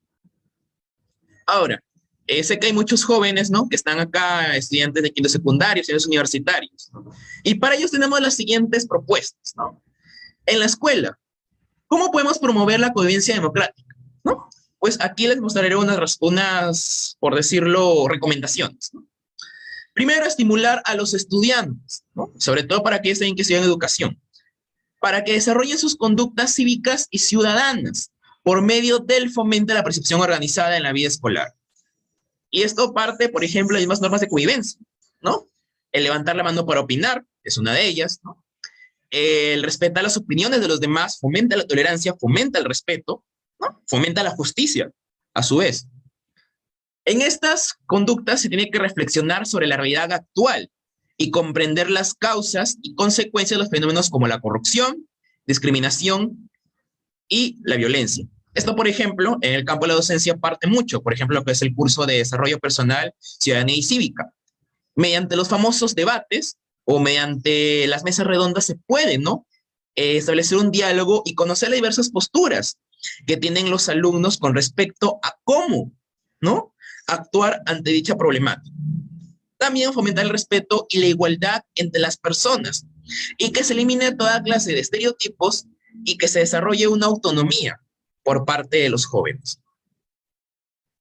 Ahora, sé que hay muchos jóvenes, ¿no?, que están acá, estudiantes de quinto secundario, estudiantes universitarios, ¿no? Y para ellos tenemos las siguientes propuestas, ¿no? En la escuela, ¿cómo podemos promover la convivencia democrática, ¿no? Pues aquí les mostraré unas, por decirlo, recomendaciones, ¿no? Primero, estimular a los estudiantes, ¿no?, sobre todo para aquellos que estudian educación, para que desarrollen sus conductas cívicas y ciudadanas por medio del fomento de la percepción organizada en la vida escolar. Y esto parte, por ejemplo, de las mismas normas de convivencia, ¿no? El levantar la mano para opinar es una de ellas, ¿no? El respetar las opiniones de los demás fomenta la tolerancia, fomenta el respeto, ¿no? Fomenta la justicia, a su vez. En estas conductas se tiene que reflexionar sobre la realidad actual y comprender las causas y consecuencias de los fenómenos como la corrupción, discriminación y la violencia. Esto, por ejemplo, en el campo de la docencia parte mucho, por ejemplo, lo que es el curso de desarrollo personal, ciudadanía y cívica. Mediante los famosos debates o mediante las mesas redondas se puede, ¿no?, establecer un diálogo y conocer las diversas posturas que tienen los alumnos con respecto a cómo, ¿no?, actuar ante dicha problemática. También fomentar el respeto y la igualdad entre las personas y que se elimine toda clase de estereotipos y que se desarrolle una autonomía por parte de los jóvenes.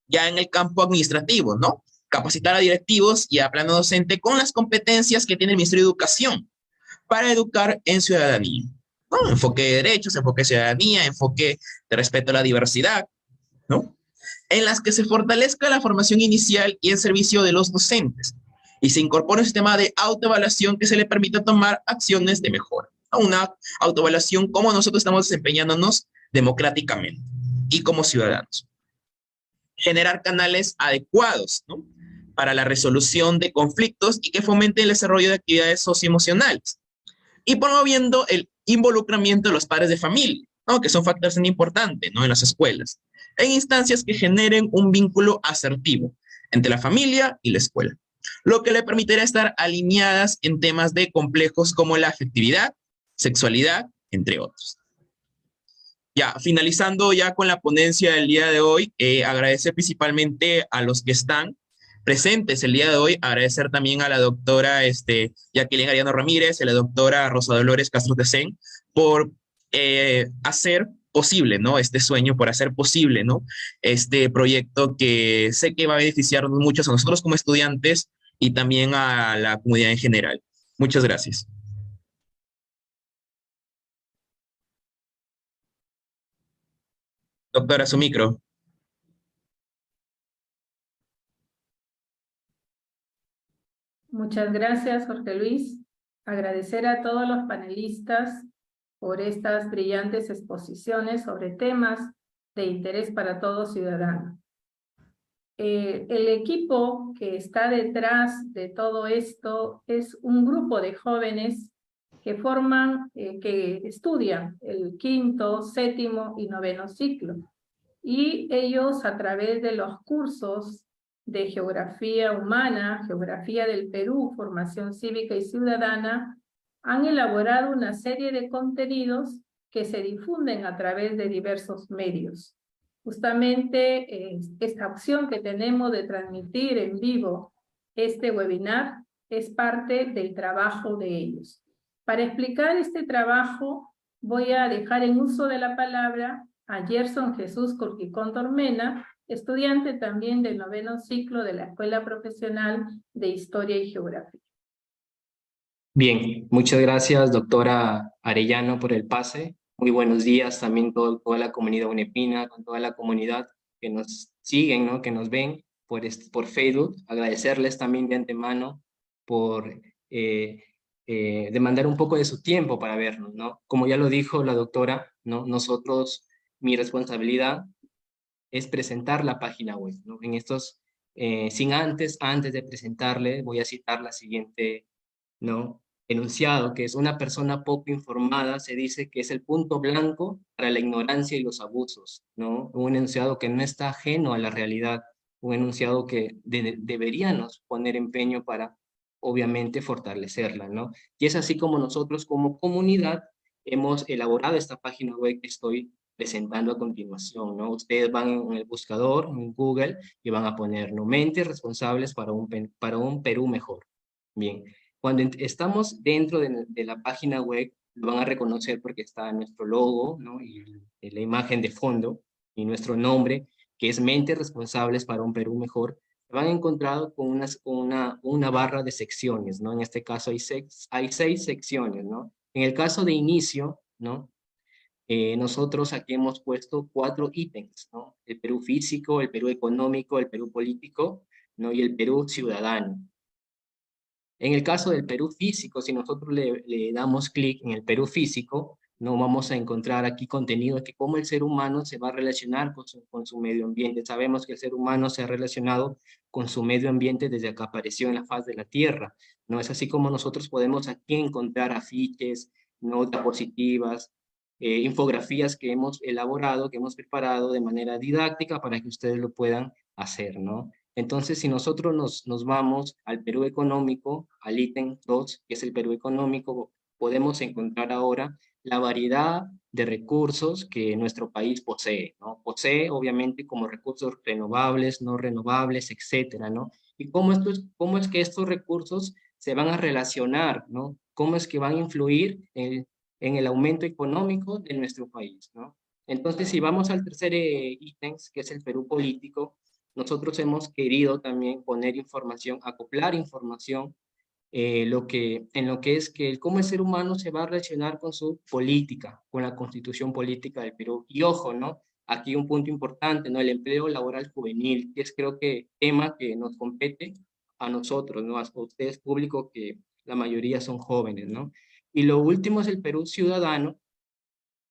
Ya en el campo administrativo, ¿no?, capacitar a directivos y a plano docente con las competencias que tiene el Ministerio de Educación para educar en ciudadanía, ¿no? Enfoque de derechos, enfoque de ciudadanía, enfoque de respeto a la diversidad, ¿no?, en las que se fortalezca la formación inicial y el servicio de los docentes y se incorpora un sistema de autoevaluación que se le permita tomar acciones de mejora, ¿no? Una autoevaluación como nosotros estamos desempeñándonos democráticamente y como ciudadanos. Generar canales adecuados, ¿no?, para la resolución de conflictos y que fomente el desarrollo de actividades socioemocionales. Y promoviendo el involucramiento de los padres de familia, ¿no?, que son factores tan importantes, ¿no?, en las escuelas, en instancias que generen un vínculo asertivo entre la familia y la escuela, lo que le permitirá estar alineadas en temas de complejos como la afectividad, sexualidad, entre otros. Ya, finalizando ya con la ponencia del día de hoy, agradecer principalmente a los que están presentes el día de hoy, agradecer también a la doctora Jacqueline Ariano Ramírez, a la doctora Rosa Dolores Castro Tecén, por hacer posible, ¿no?, este sueño, por hacer posible, ¿no?, este proyecto que sé que va a beneficiarnos mucho a nosotros como estudiantes y también a la comunidad en general. Muchas gracias. Doctora, su micro. Muchas gracias, Jorge Luis. Agradecer a todos los panelistas por estas brillantes exposiciones sobre temas de interés para todo ciudadano. El equipo que está detrás de todo esto es un grupo de jóvenes que que estudian el quinto, séptimo y noveno ciclo. Y ellos, a través de los cursos de Geografía Humana, Geografía del Perú, Formación Cívica y Ciudadana, han elaborado una serie de contenidos que se difunden a través de diversos medios. Justamente esta opción que tenemos de transmitir en vivo este webinar es parte del trabajo de ellos. Para explicar este trabajo, voy a dejar en uso de la palabra a Gerson Jesús Corquicón Tormena, estudiante también del noveno ciclo de la Escuela Profesional de Historia y Geografía. Bien, muchas gracias, doctora Arellano, por el pase. Muy buenos días también toda la comunidad unepina, con toda la comunidad que nos siguen, ¿no?, que nos ven por Facebook. Agradecerles también de antemano por demandar un poco de su tiempo para vernos, ¿no? Como ya lo dijo la doctora, ¿no?, mi responsabilidad es presentar la página web, ¿no? En estos, antes de presentarle, voy a citar la siguiente, ¿no?, enunciado, que es: una persona poco informada se dice que es el punto blanco para la ignorancia y los abusos, ¿no? Un enunciado que no está ajeno a la realidad, un enunciado que deberíamos poner empeño para, obviamente, fortalecerla, ¿no? Y es así como nosotros como comunidad hemos elaborado esta página web que estoy presentando a continuación, ¿no? Ustedes van en el buscador, en Google, y van a poner, ¿no? Mentes responsables para un Perú mejor. Bien, cuando estamos dentro de la página web, lo van a reconocer porque está nuestro logo, ¿no? Y la imagen de fondo, y nuestro nombre, que es Mentes Responsables para un Perú Mejor. Se van a encontrar con una barra de secciones, ¿no? En este caso hay 6 secciones, ¿no? En el caso de inicio, ¿no? Nosotros aquí hemos puesto 4 ítems, ¿no? El Perú físico, el Perú económico, el Perú político, ¿no? Y el Perú ciudadano. En el caso del Perú físico, si nosotros le damos clic en el Perú físico, no vamos a encontrar aquí contenido de que cómo el ser humano se va a relacionar con su medio ambiente. Sabemos que el ser humano se ha relacionado con su medio ambiente desde que apareció en la faz de la Tierra, ¿no? Es así como nosotros podemos aquí encontrar afiches, notas positivas, infografías que hemos elaborado, que hemos preparado de manera didáctica para que ustedes lo puedan hacer, ¿no? Entonces, si nosotros nos vamos al Perú económico, al ítem 2, que es el Perú económico, podemos encontrar ahora la variedad de recursos que nuestro país posee, ¿no? Posee, obviamente, como recursos renovables, no renovables, etcétera, ¿no? Y cómo es que estos recursos se van a relacionar, ¿no? Cómo es que van a influir en el aumento económico de nuestro país, ¿no? Entonces, si vamos al tercer ítem, que es el Perú político, nosotros hemos querido también poner información, acoplar información, en lo que es que cómo el ser humano se va a relacionar con su política, con la constitución política del Perú. Y ojo, ¿no? Aquí un punto importante, ¿no? El empleo laboral juvenil, que es creo que tema que nos compete a nosotros, ¿no? A ustedes público, que la mayoría son jóvenes, ¿no? Y lo último es el Perú ciudadano.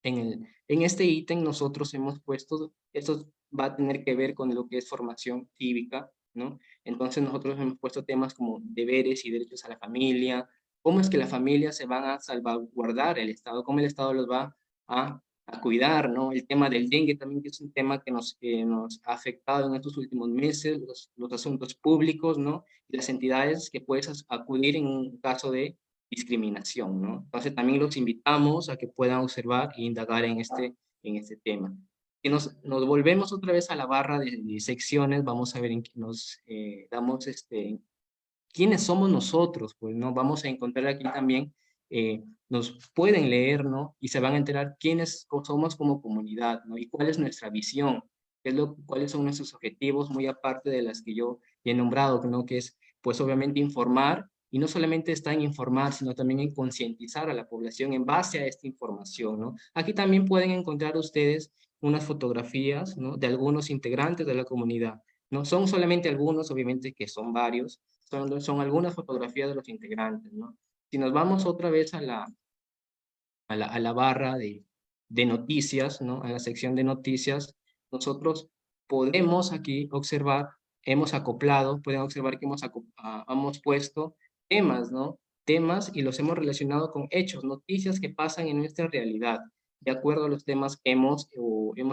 En este ítem nosotros hemos puesto, esto va a tener que ver con lo que es formación cívica, ¿no? Entonces nosotros hemos puesto temas como deberes y derechos a la familia, cómo es que la familia se van a salvaguardar el Estado, cómo el Estado los va a cuidar, ¿no? El tema del dengue también, que es un tema que nos ha afectado en estos últimos meses, los asuntos públicos, ¿no? Y las entidades que puedes acudir en un caso de discriminación, ¿no? Entonces también los invitamos a que puedan observar e indagar en este tema. Si nos volvemos otra vez a la barra de secciones, vamos a ver en qué nos damos quiénes somos nosotros, pues, ¿no? Vamos a encontrar aquí también, nos pueden leer, ¿no? Y se van a enterar quiénes somos como comunidad, ¿no? Y cuál es nuestra visión, cuáles son nuestros objetivos, muy aparte de las que yo he nombrado, ¿no? Que es, pues, obviamente informar, y no solamente está en informar, sino también en concientizar a la población en base a esta información, ¿no? Aquí también pueden encontrar ustedes unas fotografías, ¿no? De algunos integrantes de la comunidad. No son solamente algunos, obviamente que son varios, son algunas fotografías de los integrantes, ¿no? Si nos vamos otra vez a la barra de noticias, ¿no? A la sección de noticias, nosotros podemos aquí observar, hemos acoplado, pueden observar que hemos puesto temas, ¿no? Temas, y los hemos relacionado con hechos, noticias que pasan en nuestra realidad, de acuerdo a los temas que hemos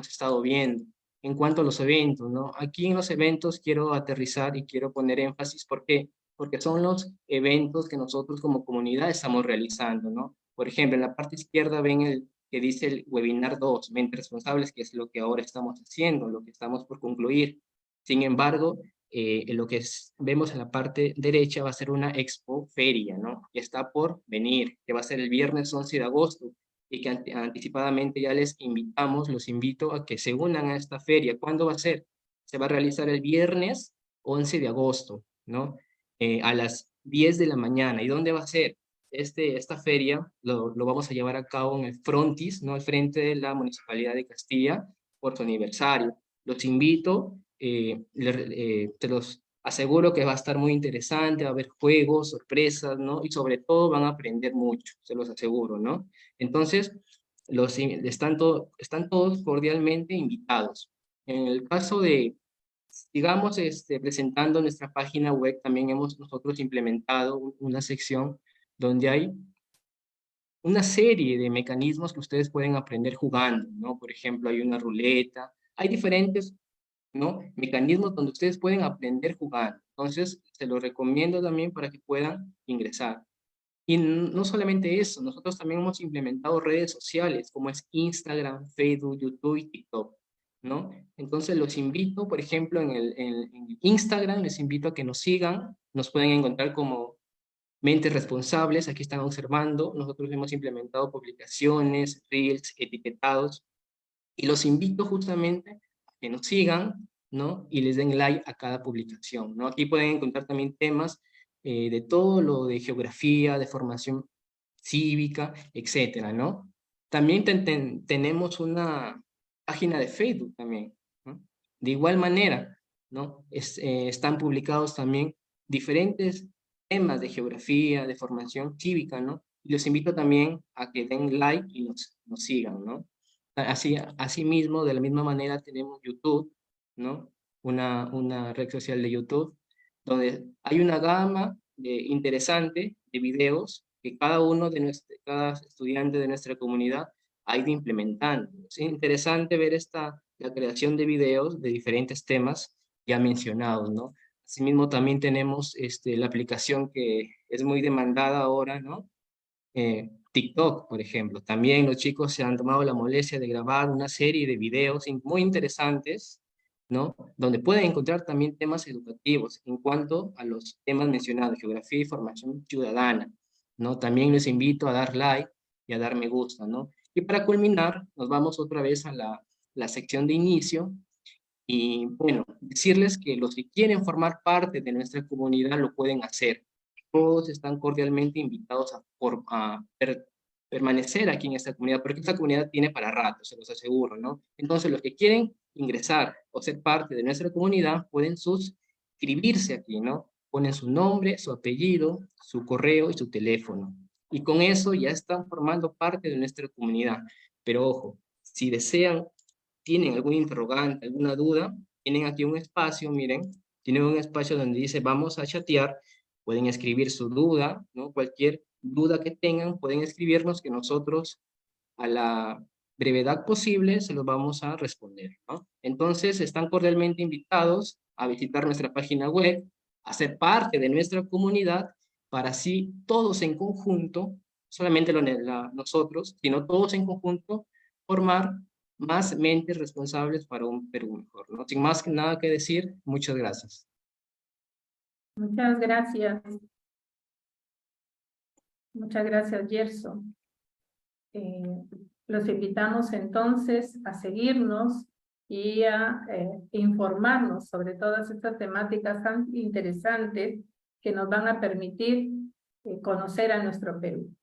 estado viendo. En cuanto a los eventos, ¿no? Aquí en los eventos quiero aterrizar y quiero poner énfasis. ¿Por qué? Porque son los eventos que nosotros como comunidad estamos realizando, ¿no? Por ejemplo, en la parte izquierda ven el que dice el webinar 2, Mentes Responsables, que es lo que ahora estamos haciendo, lo que estamos por concluir. Sin embargo, lo que vemos en la parte derecha va a ser una expo feria, ¿no? Que está por venir, que va a ser el viernes 11 de agosto, y que anticipadamente ya los invito a que se unan a esta feria. ¿Cuándo va a ser? Se va a realizar el viernes 11 de agosto, ¿no? A las 10 de la mañana. ¿Y dónde va a ser? Esta feria lo vamos a llevar a cabo en el frontis, ¿no? Al frente de la Municipalidad de Castilla, por su aniversario. Los invito, te los aseguro que va a estar muy interesante, va a haber juegos, sorpresas, ¿no? Y sobre todo van a aprender mucho, se los aseguro, ¿no? Entonces, están todos cordialmente invitados. En el caso de, digamos, presentando nuestra página web, también hemos nosotros implementado una sección donde hay una serie de mecanismos que ustedes pueden aprender jugando, ¿no? Por ejemplo, hay una ruleta, hay diferentes, ¿no? Mecanismos donde ustedes pueden aprender jugando. Entonces, se los recomiendo también para que puedan ingresar. Y no solamente eso, nosotros también hemos implementado redes sociales como es Instagram, Facebook, YouTube y TikTok, ¿no? Entonces los invito, por ejemplo, en Instagram, les invito a que nos sigan, nos pueden encontrar como Mentes Responsables, aquí están observando, nosotros hemos implementado publicaciones, reels, etiquetados, y los invito justamente a que nos sigan, ¿no? Y les den like a cada publicación, ¿no? Aquí pueden encontrar también temas de todo lo de geografía, de formación cívica, etcétera, ¿no? También tenemos una página de Facebook también, ¿no? De igual manera, ¿no? Están publicados también diferentes temas de geografía, de formación cívica, ¿no? Y los invito también a que den like y nos sigan, ¿no? Así mismo, de la misma manera, tenemos YouTube, ¿no? Una red social de YouTube, donde hay una gama interesante de videos que cada estudiante de nuestra comunidad ha ido implementando. Es interesante ver la creación de videos de diferentes temas ya mencionados, ¿no? Asimismo, también tenemos la aplicación que es muy demandada ahora, ¿no? TikTok, por ejemplo. También los chicos se han tomado la molestia de grabar una serie de videos muy interesantes, ¿no? Donde pueden encontrar también temas educativos en cuanto a los temas mencionados, geografía y formación ciudadana, ¿no? También les invito a dar like y a dar me gusta, ¿no? Y para culminar, nos vamos otra vez a la sección de inicio, y bueno, decirles que los que quieren formar parte de nuestra comunidad lo pueden hacer. Todos están cordialmente invitados a permanecer aquí en esta comunidad, porque esta comunidad tiene para rato, se los aseguro, ¿no? Entonces, los que quieren ingresar o ser parte de nuestra comunidad pueden suscribirse aquí, ¿no? Ponen su nombre, su apellido, su correo y su teléfono. Y con eso ya están formando parte de nuestra comunidad. Pero ojo, si tienen algún interrogante, alguna duda, tienen aquí un espacio, miren, tienen un espacio donde dice vamos a chatear, pueden escribir su duda, ¿no? Cualquier duda que tengan, pueden escribirnos que nosotros a la brevedad posible se los vamos a responder, ¿no? Entonces, están cordialmente invitados a visitar nuestra página web, a ser parte de nuestra comunidad, para así todos en conjunto, solamente nosotros, sino todos en conjunto, formar más mentes responsables para un Perú mejor, ¿no? Sin más que nada que decir, muchas gracias. Muchas gracias. Muchas gracias, Gerson. Los invitamos entonces a seguirnos y a informarnos sobre todas estas temáticas tan interesantes que nos van a permitir conocer a nuestro Perú.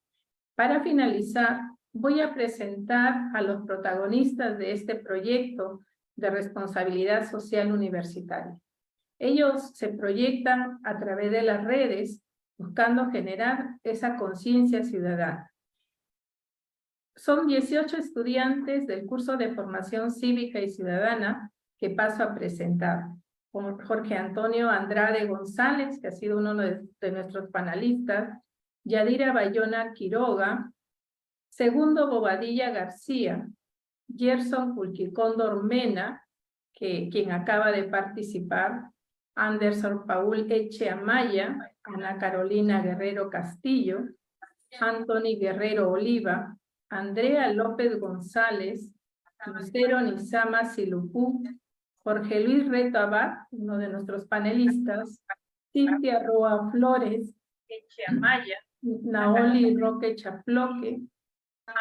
Para finalizar, voy a presentar a los protagonistas de este proyecto de responsabilidad social universitaria. Ellos se proyectan a través de las redes buscando generar esa conciencia ciudadana. Son 18 estudiantes del curso de formación cívica y ciudadana que paso a presentar, como Jorge Antonio Andrade González, que ha sido uno de nuestros panelistas, Yadira Bayona Quiroga, Segundo Bobadilla García, Gerson Pulquicóndor Mena, quien acaba de participar, Anderson Paul Eche Amaya, Ana Carolina Guerrero Castillo, Anthony Guerrero Oliva, Andrea López González, Lucero Nizama Silupú, Jorge Luis Reto Abad, uno de nuestros panelistas, Cintia Roa Flores, Eche Amaya, Naoli Roque Chaploque,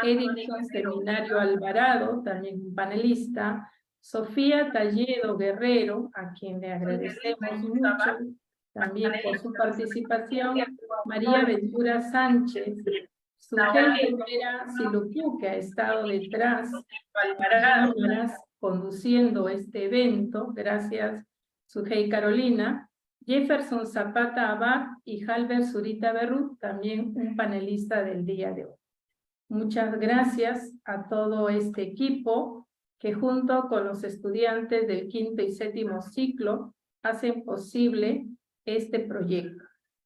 Erickson Seminario Alvarado, también un panelista, Sofía Talledo Guerrero, a quien le agradecemos mucho también por su participación, María Ventura Sánchez, Sujei Rivera Silupú, que ha estado detrás cámaras conduciendo este evento, gracias Sujei Carolina, Jefferson Zapata Abad y Halber Zurita Berrut, también un panelista del día de hoy. Muchas gracias a todo este equipo que junto con los estudiantes del 5º y 7º ciclo hacen posible este proyecto.